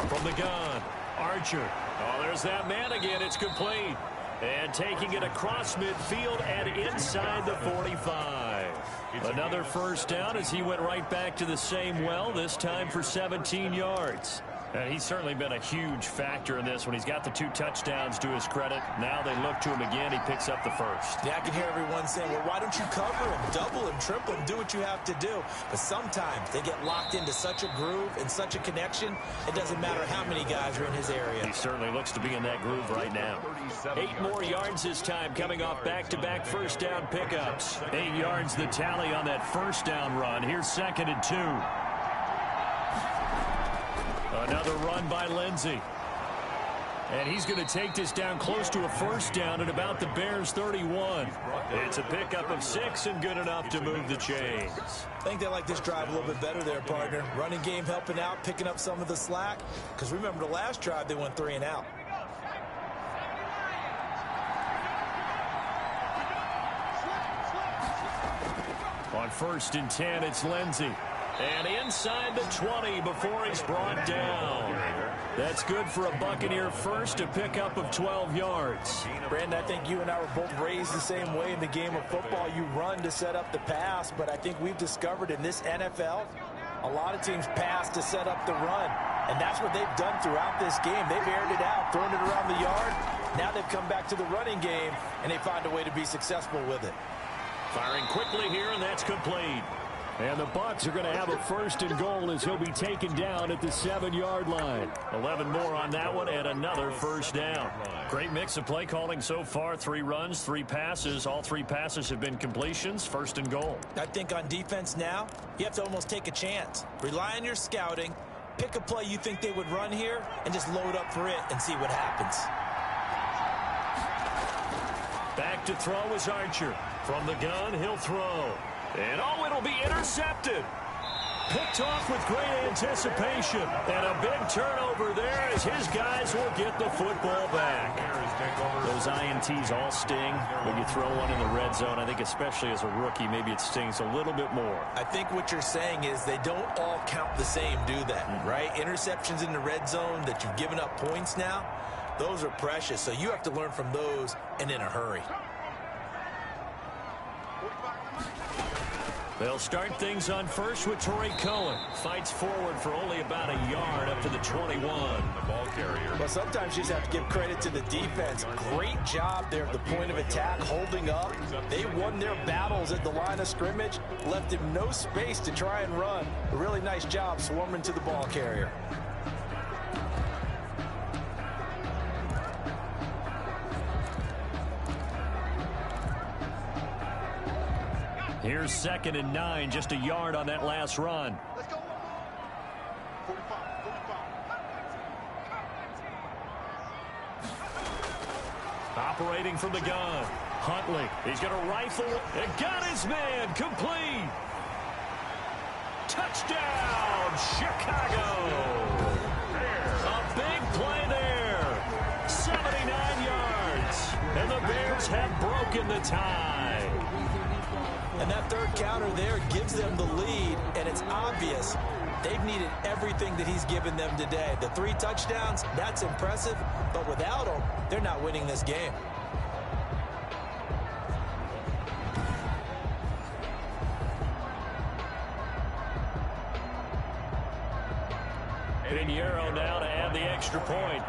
From the gun, Archer. Oh, there's that man again. It's complete. And taking it across midfield and inside the 45. Another first down as he went right back to the same well, this time for 17 yards. And he's certainly been a huge factor in this when he's got the 2 touchdowns to his credit. Now they look to him again. He picks up the first. Yeah, I can hear everyone saying, well, why don't you cover him, double him, triple him, do what you have to do. But sometimes they get locked into such a groove and such a connection, it doesn't matter how many guys are in his area. He certainly looks to be in that groove right now. 8 more yards this time, coming off back-to-back first down pickups. 8 yards the tally on that first down run. Here's 2nd and 2. Another run by Lindsey. And he's going to take this down close to a first down at about the Bears' 31. It's a pickup of 6 and good enough to move the chains. I think they like this drive a little bit better there, partner. Running game helping out, picking up some of the slack. Because remember the last drive, they went 3 and out. On 1st and 10, it's Lindsey. And inside the 20 before he's brought down. That's good for a Buccaneer first, a pickup of 12 yards. Brandon, I think you and I were both raised the same way in the game of football. You run to set up the pass, but I think we've discovered in this NFL, a lot of teams pass to set up the run. And that's what they've done throughout this game. They've aired it out, thrown it around the yard. Now they've come back to the running game, and they find a way to be successful with it. Firing quickly here, and that's complete. And the Bucs are going to have a 1st and goal as he'll be taken down at the 7-yard line. 11 more on that one and another first down. Great mix of play calling so far. 3 runs, 3 passes. All 3 passes have been completions. 1st and goal. I think on defense now, you have to almost take a chance. Rely on your scouting. Pick a play you think they would run here and just load up for it and see what happens. Back to throw is Archer. From the gun, he'll throw. And oh, it'll be intercepted. Picked off with great anticipation. And a big turnover there as his guys will get the football back. Those INTs all sting when you throw one in the red zone. I think especially as a rookie, maybe it stings a little bit more. I think what you're saying is they don't all count the same, do they? Right? Interceptions in the red zone that you've given up points now, those are precious. So you have to learn from those and in a hurry. They'll start things on first with Torrey Cohen. Fights forward for only about a yard up to the 21. The ball carrier. Well, sometimes you just have to give credit to the defense. Great job there at the point of attack, holding up. They won their battles at the line of scrimmage, left him no space to try and run. A really nice job swarming to the ball carrier. Here's 2nd and 9, just a yard on that last run. Let's go. 45, 45. Operating from the gun. Huntley, he's going to rifle and got his man complete. Touchdown, Chicago. A big play there. 79 yards. And the Bears have broken the tie. And that third counter there gives them the lead, and it's obvious they've needed everything that he's given them today. The 3 touchdowns, that's impressive, but without him, they're not winning this game. Pinheiro now to add the extra point.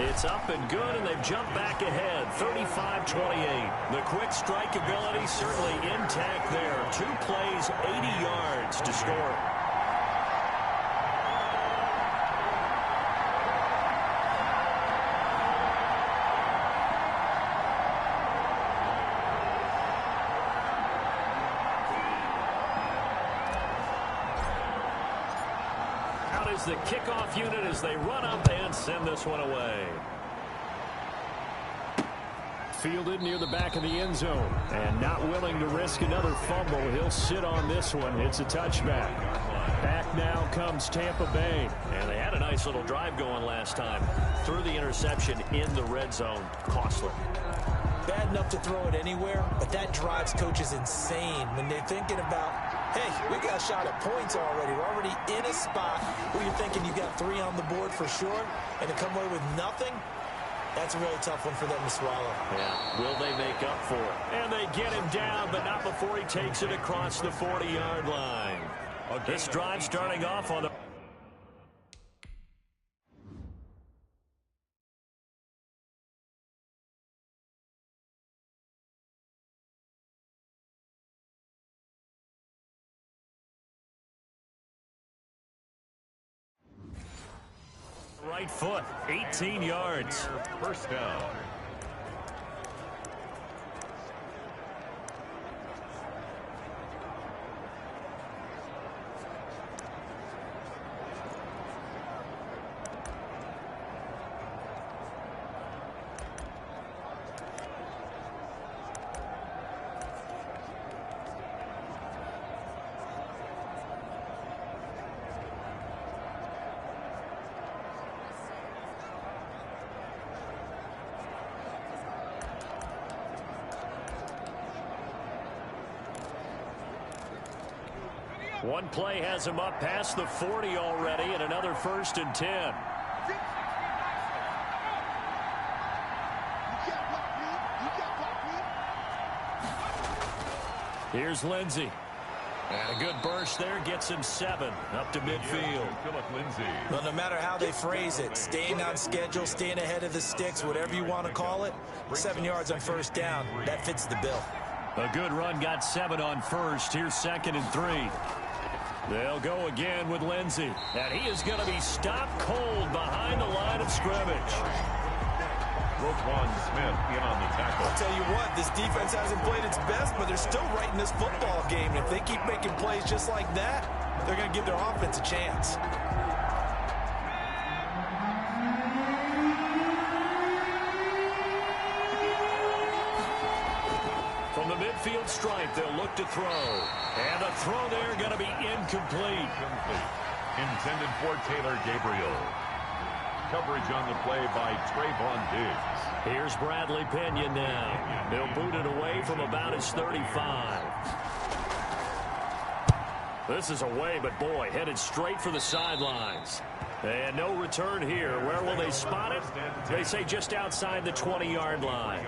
It's up and good, and they've jumped back ahead, 35-28. The quick strike ability certainly intact there. 2 plays, 80 yards to score. The kickoff unit as they run up and send this one away. fielded near the back of the end zone. And not willing to risk another fumble, he'll sit on this one. It's a touchback. Back now comes Tampa Bay. And they had a nice little drive going last time. Threw the interception in the red zone. Costly. Bad enough to throw it anywhere, but that drives coaches insane when they're thinking about, hey, we got a shot at points already. We're already in a spot where you're thinking you got 3 on the board for sure, and to come away with nothing, that's a really tough one for them to swallow. Yeah, will they make up for it? And they get him down, but not before he takes it across the 40-yard line. This drive starting off on the right foot, 18 yards. First down. One play has him up past the 40 already, and another 1st and 10. Here's Lindsey. And a good burst there gets him 7 up to midfield. Well, no matter how they phrase it, staying on schedule, staying ahead of the sticks, whatever you want to call it, 7 yards on first down, that fits the bill. A good run got 7 on first. Here's 2nd and 3. They'll go again with Lindsey. And he is going to be stopped cold behind the line of scrimmage. Roquan Smith in on the tackle. I'll tell you what, this defense hasn't played its best, but they're still right in this football game. If they keep making plays just like that, they're going to give their offense a chance. From the midfield stripe, they'll look to throw. And the throw there going to be incomplete. Intended for Taylor Gabriel. Coverage on the play by Trayvon Diggs. Here's Bradley Pena now. He'll boot it away from about his 35. This is away, but boy, headed straight for the sidelines. And no return here. Where will they spot it? They say just outside the 20-yard line.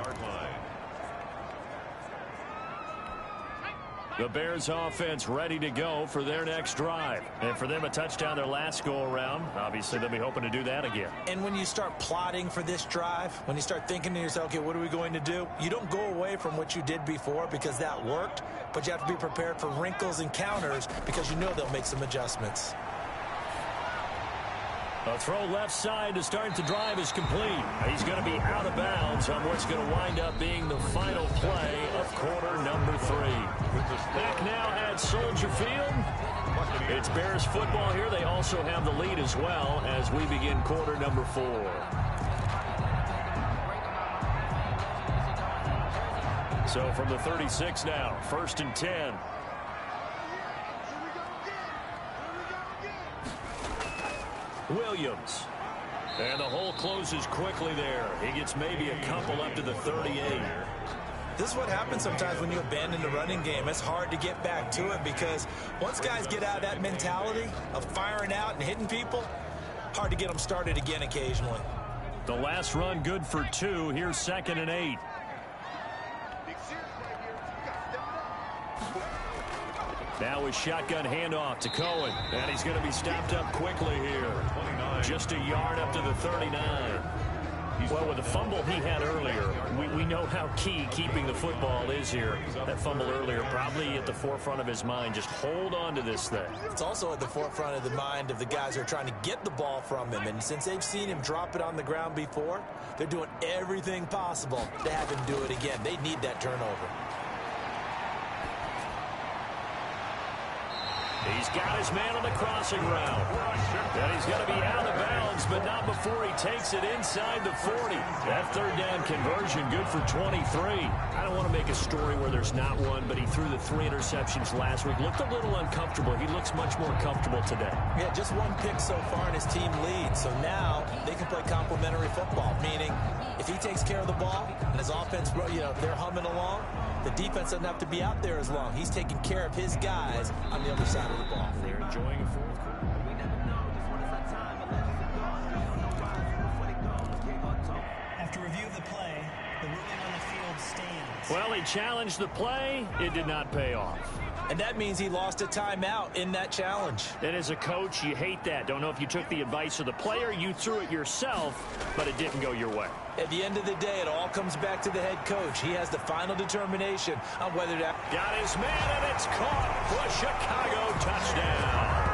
The Bears offense ready to go for their next drive. And for them, a touchdown their last go-around. Obviously, they'll be hoping to do that again. And when you start plotting for this drive, when you start thinking to yourself, okay, what are we going to do? You don't go away from what you did before because that worked, but you have to be prepared for wrinkles and counters because you know they'll make some adjustments. A throw left side to start the drive is complete. He's going to be out of bounds on what's going to wind up being the final play of quarter number 3. Back now at Soldier Field. It's Bears football here. They also have the lead as well as we begin quarter number 4. So from the 36 now, 1st and 10. Williams. And the hole closes quickly there. He gets maybe a couple up to the 38. This is what happens sometimes when you abandon the running game. It's hard to get back to it because once guys get out of that mentality of firing out and hitting people, hard to get them started again occasionally. The last run good for 2. Here's 2nd and 8. Now a shotgun handoff to Cohen. And he's going to be stopped up quickly here. Just a yard up to the 39. Well, with the fumble he had earlier, we know how key keeping the football is here. That fumble earlier probably at the forefront of his mind. Just hold on to this thing. It's also at the forefront of the mind of the guys who are trying to get the ball from him. And since they've seen him drop it on the ground before, they're doing everything possible to have him do it again. They need that turnover. He's got his man on the crossing route. And he's going to be out of bounds, but not before he takes it inside the 40. That third down conversion good for 23. I don't want to make a story where there's not one, but he threw the 3 interceptions last week. Looked a little uncomfortable. He looks much more comfortable today. Yeah, just 1 pick so far and his team leads. So now they can play complementary football, meaning if he takes care of the ball and his offense, they're humming along, the defense doesn't have to be out there as long. He's taking care of his guys on the other side of the ball. They're enjoying a fourth quarter. After review of the play, the ruling on the field stands. Well, he challenged the play. It did not pay off. And that means he lost a timeout in that challenge. And as a coach, you hate that. Don't know if you took the advice of the player, you threw it yourself, but it didn't go your way. At the end of the day, it all comes back to the head coach. He has the final determination on whether to... Got his man, and it's caught for a Chicago touchdown.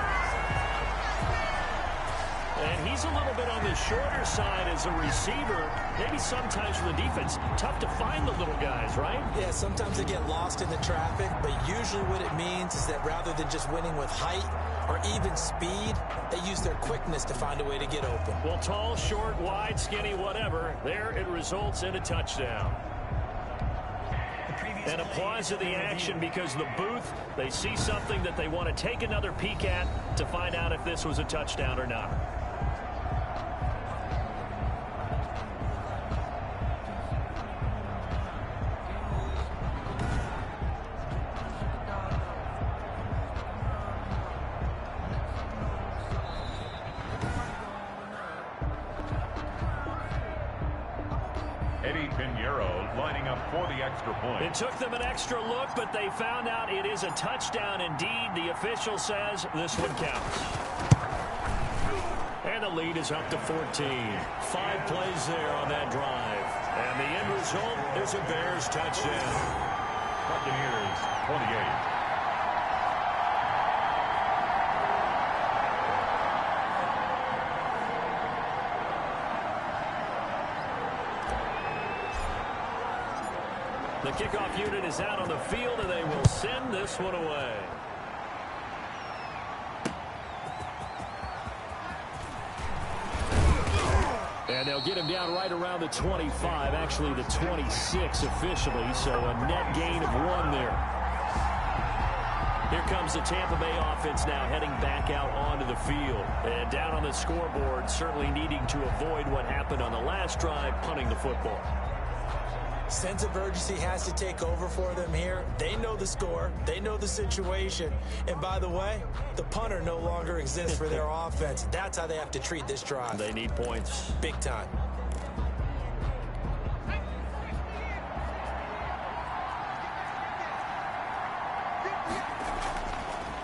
And he's a little bit on the shorter side as a receiver. Maybe sometimes for the defense, tough to find the little guys, right? Yeah, sometimes they get lost in the traffic, but usually what it means is that rather than just winning with height or even speed, they use their quickness to find a way to get open. Well, tall, short, wide, skinny, whatever, there it results in a touchdown. And applause to the action because the booth, they see something that they want to take another peek at to find out if this was a touchdown or not. It took them an extra look, but they found out it is a touchdown indeed. The official says this one counts. And the lead is up to 14. 5 plays there on that drive. And the end result is a Bears touchdown. Buccaneers 28. The kickoff unit is out on the field, and they will send this one away. And they'll get him down right around the 25, actually the 26 officially, so a net gain of 1 there. Here comes the Tampa Bay offense now heading back out onto the field. And down on the scoreboard, certainly needing to avoid what happened on the last drive, punting the football. Sense of urgency has to take over for them here. They know the score. They know the situation. And by the way, the punter no longer exists for their offense. That's how they have to treat this drive. They need points. Big time.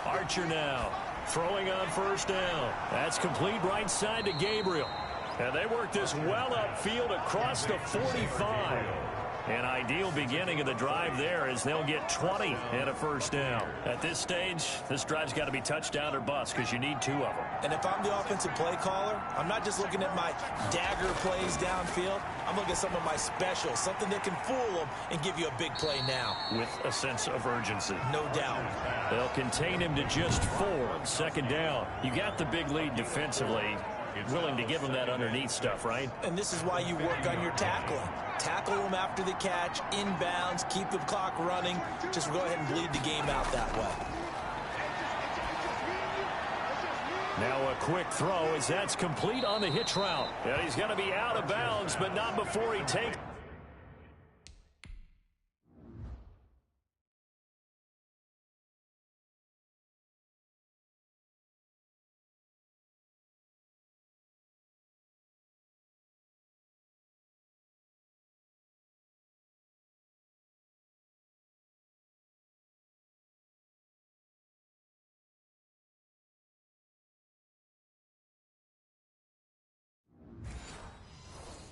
Archer now throwing on first down. That's complete right side to Gabriel. And they work this well upfield across the 45. An ideal beginning of the drive there as they'll get 20 and a first down. At this stage, this drive's got to be touchdown or bust because you need 2 of them. And if I'm the offensive play caller, I'm not just looking at my dagger plays downfield. I'm looking at some of my specials, something that can fool them and give you a big play now. With a sense of urgency. No doubt. They'll contain him to just 4 on second down. You got the big lead defensively. Willing to give him that underneath stuff, right? And this is why you work on your tackling. Tackle them after the catch, inbounds, keep the clock running. Just go ahead and bleed the game out that way. Now a quick throw as that's complete on the hitch route. And he's going to be out of bounds, but not before he takes.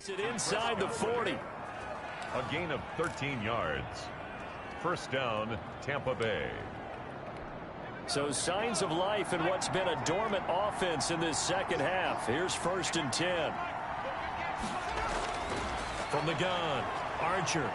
It inside the 40. A gain of 13 yards. First down, Tampa Bay. So signs of life in what's been a dormant offense in this second half. Here's 1st and 10. From the gun, Archer.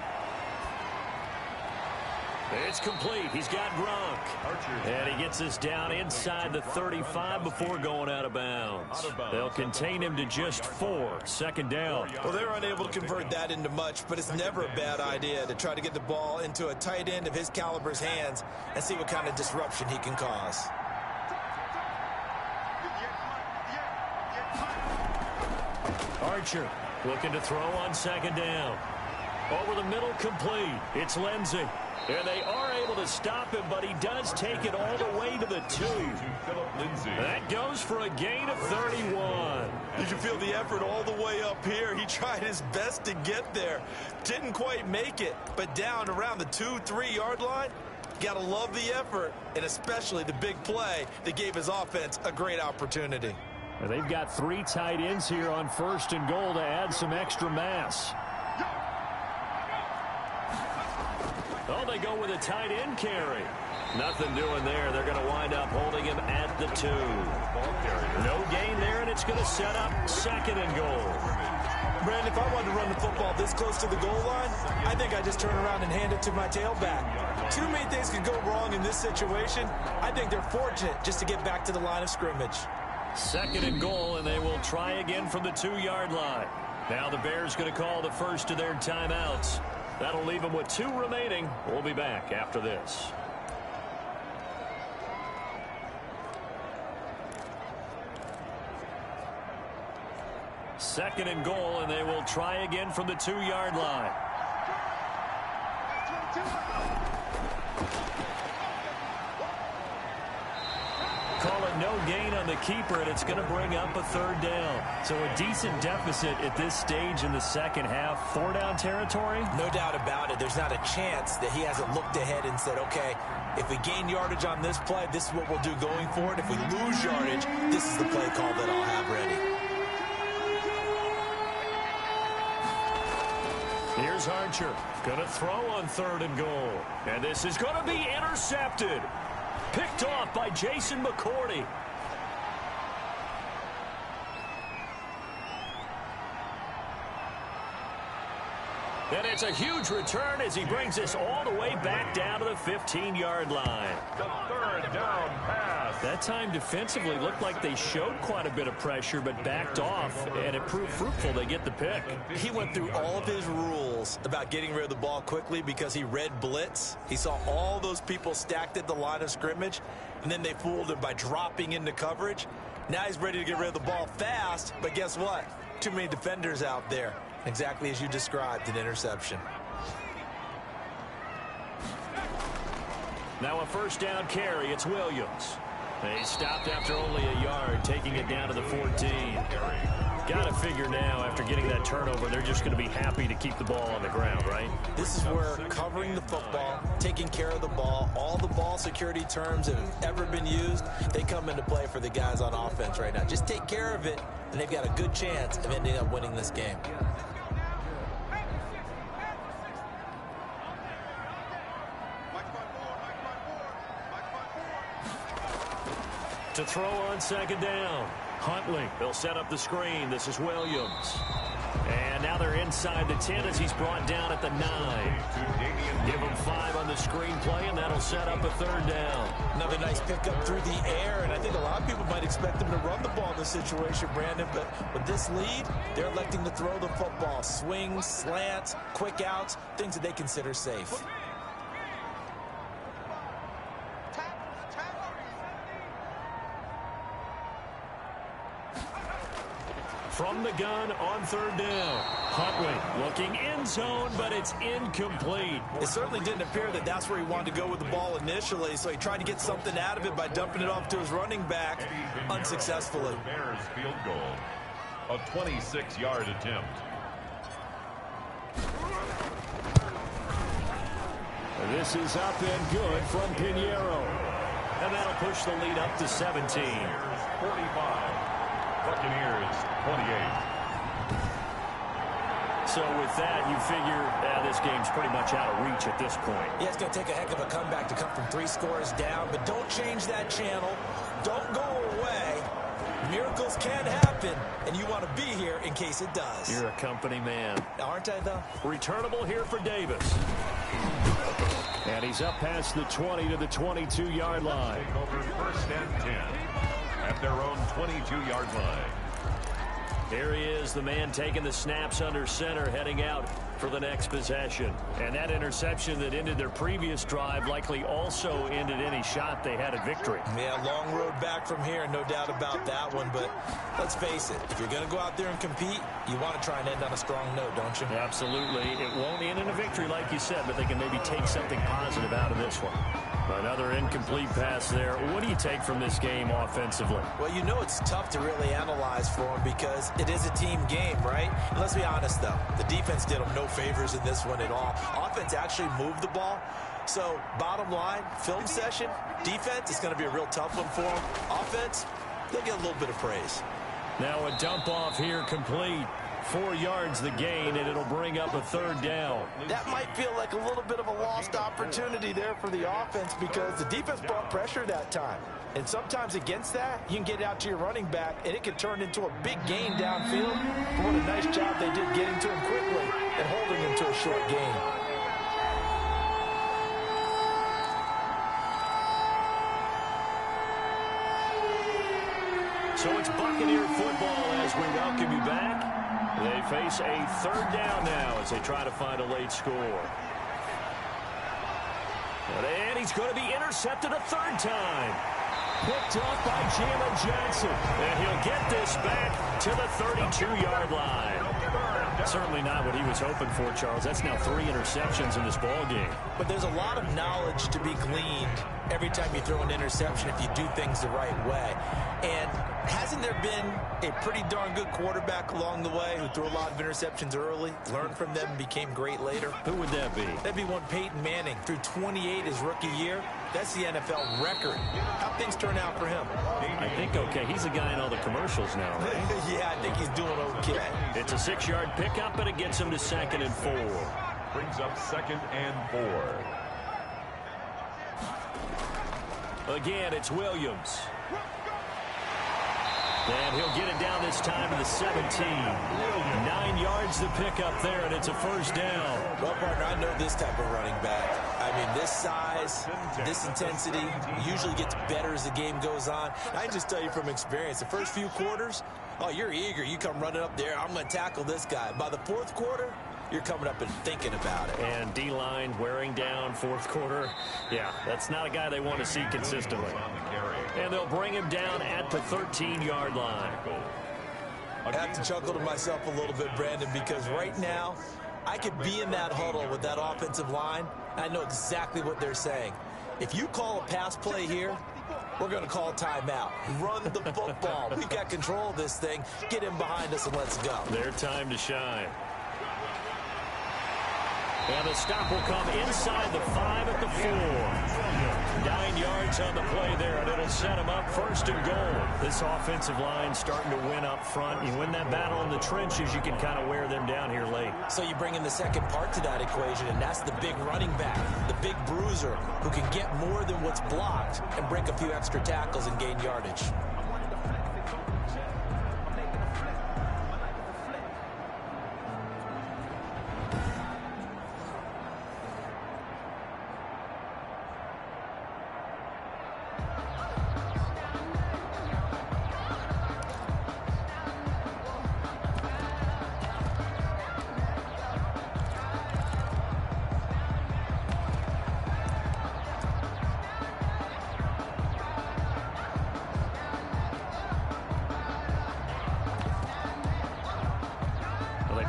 It's complete. He's got Gronk. And he gets us down inside the 35 before going out of bounds. They'll contain him to just 4. Second down. Well, they're unable to convert that into much, but it's never a bad idea to try to get the ball into a tight end of his caliber's hands and see what kind of disruption he can cause. Archer looking to throw on second down. Over the middle, complete. It's Lindsey. And they are able to stop him, but he does take it all the way to the 2. That goes for a gain of 31. You can feel the effort all the way up here. He tried his best to get there. Didn't quite make it, but down around the 2-3 yard line. Gotta love the effort, and especially the big play that gave his offense a great opportunity. And they've got 3 tight ends here on 1st and goal to add some extra mass. Oh, they go with a tight end carry. Nothing doing there. They're going to wind up holding him at the 2. No gain there, and it's going to set up 2nd and goal. Brandon, if I wanted to run the football this close to the goal line, I think I just turn around and hand it to my tailback. Too many things could go wrong in this situation. I think they're fortunate just to get back to the line of scrimmage. 2nd and goal, and they will try again from the 2-yard line. Now the Bears going to call the first of their timeouts. That'll leave them with 2 remaining. We'll be back after this. Second and goal, and they will try again from the 2-yard line. Call it no gain on the keeper, and it's going to bring up a 3rd down. So a decent deficit at this stage in the second half. 4-down territory? No doubt about it. There's not a chance that he hasn't looked ahead and said, okay, if we gain yardage on this play, this is what we'll do going forward. If we lose yardage, this is the play call that I'll have ready. Here's Archer. Going to throw on 3rd and goal. And this is going to be intercepted. Picked off by Jason McCourty. And it's a huge return as he brings us all the way back down to the 15-yard line. The 3rd down pass. That time defensively looked like they showed quite a bit of pressure but backed off, and it proved fruitful. They get the pick. He went through all of his rules about getting rid of the ball quickly because he read blitz. He saw all those people stacked at the line of scrimmage, and then they fooled him by dropping into coverage. Now he's ready to get rid of the ball fast, but guess what? Too many defenders out there. Exactly as you described, an interception. Now a 1st down carry. It's Williams. He stopped after only a yard, taking it down to the 14. Got to figure now, after getting that turnover, they're just going to be happy to keep the ball on the ground, right? This is where covering the football, taking care of the ball, all the ball security terms that have ever been used, they come into play for the guys on offense right now. Just take care of it, and they've got a good chance of ending up winning this game. To throw on 2nd down. Huntley, they'll set up the screen. This is Williams. And now they're inside the 10 as he's brought down at the 9. Give him 5 on the screenplay, and that'll set up a 3rd down. Another nice pickup through the air, and I think a lot of people might expect them to run the ball in this situation, Brandon, but with this lead, they're electing to throw the football. Swings, slants, quick outs, things that they consider safe. From the gun on 3rd down. Huntley looking end zone, but it's incomplete. It certainly didn't appear that that's where he wanted to go with the ball initially, so he tried to get something out of it by dumping it off to his running back unsuccessfully. Bears field goal. A 26-yard attempt. This is up and good from Pinheiro. And that'll push the lead up to 17. 45. Buccaneers 28. So with that, you figure this game's pretty much out of reach at this point. Yeah, it's going to take a heck of a comeback to come from 3 scores down, but don't change that channel. Don't go away. Miracles can happen, and you want to be here in case it does. You're a company man. Aren't I, though? Returnable here for Davis. And he's up past the 20 to the 22-yard line. Take over first and 10 at their own 22-yard line. Here he is, the man taking the snaps under center, heading out for the next possession. And that interception that ended their previous drive likely also ended any shot they had at victory. Yeah, long road back from here, no doubt about that one. But let's face it, if you're going to go out there and compete, you want to try and end on a strong note, don't you? Absolutely. It won't end in a victory like you said, but they can maybe take something positive out of this one. Another incomplete pass there. What do you take from this game offensively? Well, you know it's tough to really analyze for them because it is a team game, right? And let's be honest, though. The defense did them no favors in this one at all. Offense actually moved the ball. So, bottom line, film session, defense is going to be a real tough one for them. Offense, they'll get a little bit of praise. Now a dump off here complete. 4 yards the gain, and it'll bring up a third down. That might feel like a little bit of a lost opportunity there for the offense because the defense brought pressure that time. And sometimes against that, you can get out to your running back, and it can turn into a big gain downfield. But what a nice job they did getting to him quickly and holding him to a short gain. So it's Buccaneer football as we welcome you back. They face a third down now as they try to find a late score. And he's going to be intercepted a third time. Picked off by Jalen Johnson. And he'll get this back to the 32-yard line. Certainly not what he was hoping for, Charles. That's now 3 interceptions in this ball game. But there's a lot of knowledge to be gleaned every time you throw an interception if you do things the right way. And hasn't there been a pretty darn good quarterback along the way who threw a lot of interceptions early, learned from them, and became great later? Who would that be? That'd be one Peyton Manning. Threw 28 his rookie year. That's the NFL record. How'd things turn out for him? I think okay. He's a guy in all the commercials now, right? Yeah, I think he's doing okay. It's a 6-yard pickup, and it gets him to 2nd and 4. Brings up 2nd and 4. Again, it's Williams. And he'll get it down this time to the 17. 9 yards to pick up there, and it's a first down. Well, partner, I know this type of running back. I mean, this size, this intensity usually gets better as the game goes on. I can just tell you from experience, the first few quarters, oh, you're eager. You come running up there, I'm going to tackle this guy. By the fourth quarter, you're coming up and thinking about it. And D-line wearing down fourth quarter. Yeah, that's not a guy they want to see consistently. And they'll bring him down at the 13-yard line. I have to chuckle to myself a little bit, Brandon, because right now, I could be in that huddle with that offensive line. I know exactly what they're saying. If you call a pass play here, we're going to call a timeout. Run the football. We've got control of this thing. Get him behind us and let's go. Their time to shine. And the stop will come inside the 5 at the 4. 9 yards on the play there, and it'll set them up 1st and goal. This offensive line starting to win up front. You win that battle in the trenches, you can kind of wear them down here late. So you bring in the second part to that equation, and that's the big running back, the big bruiser, who can get more than what's blocked and break a few extra tackles and gain yardage.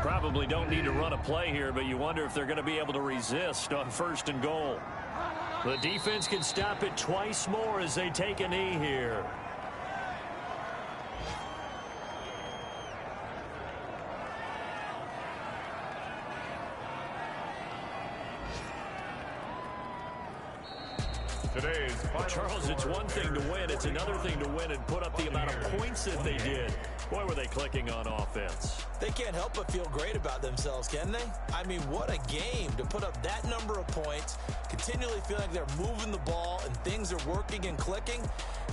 Probably don't need to run a play here, but you wonder if they're going to be able to resist on 1st and goal. The defense can stop it twice more as they take a knee here. Charles, it's one thing to win. It's another thing to win and put up the amount of points that they did. Boy, were they clicking on offense. They can't help but feel great about themselves, can they? I mean, what a game to put up that number of points, continually feel like they're moving the ball and things are working and clicking.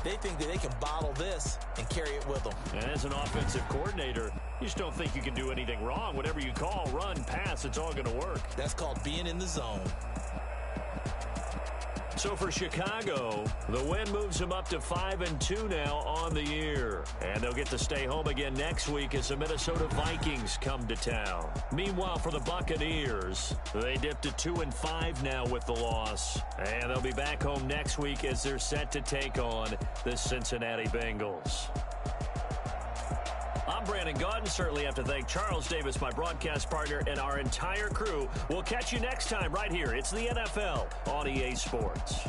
They think that they can bottle this and carry it with them. And as an offensive coordinator, you just don't think you can do anything wrong. Whatever you call, run, pass, it's all going to work. That's called being in the zone. So for Chicago, the win moves them up to 5-2 now on the year. And they'll get to stay home again next week as the Minnesota Vikings come to town. Meanwhile, for the Buccaneers, they dipped to 2-5 now with the loss. And they'll be back home next week as they're set to take on the Cincinnati Bengals. I'm Brandon Gaudin. Certainly have to thank Charles Davis, my broadcast partner, and our entire crew. We'll catch you next time right here. It's the NFL on EA Sports.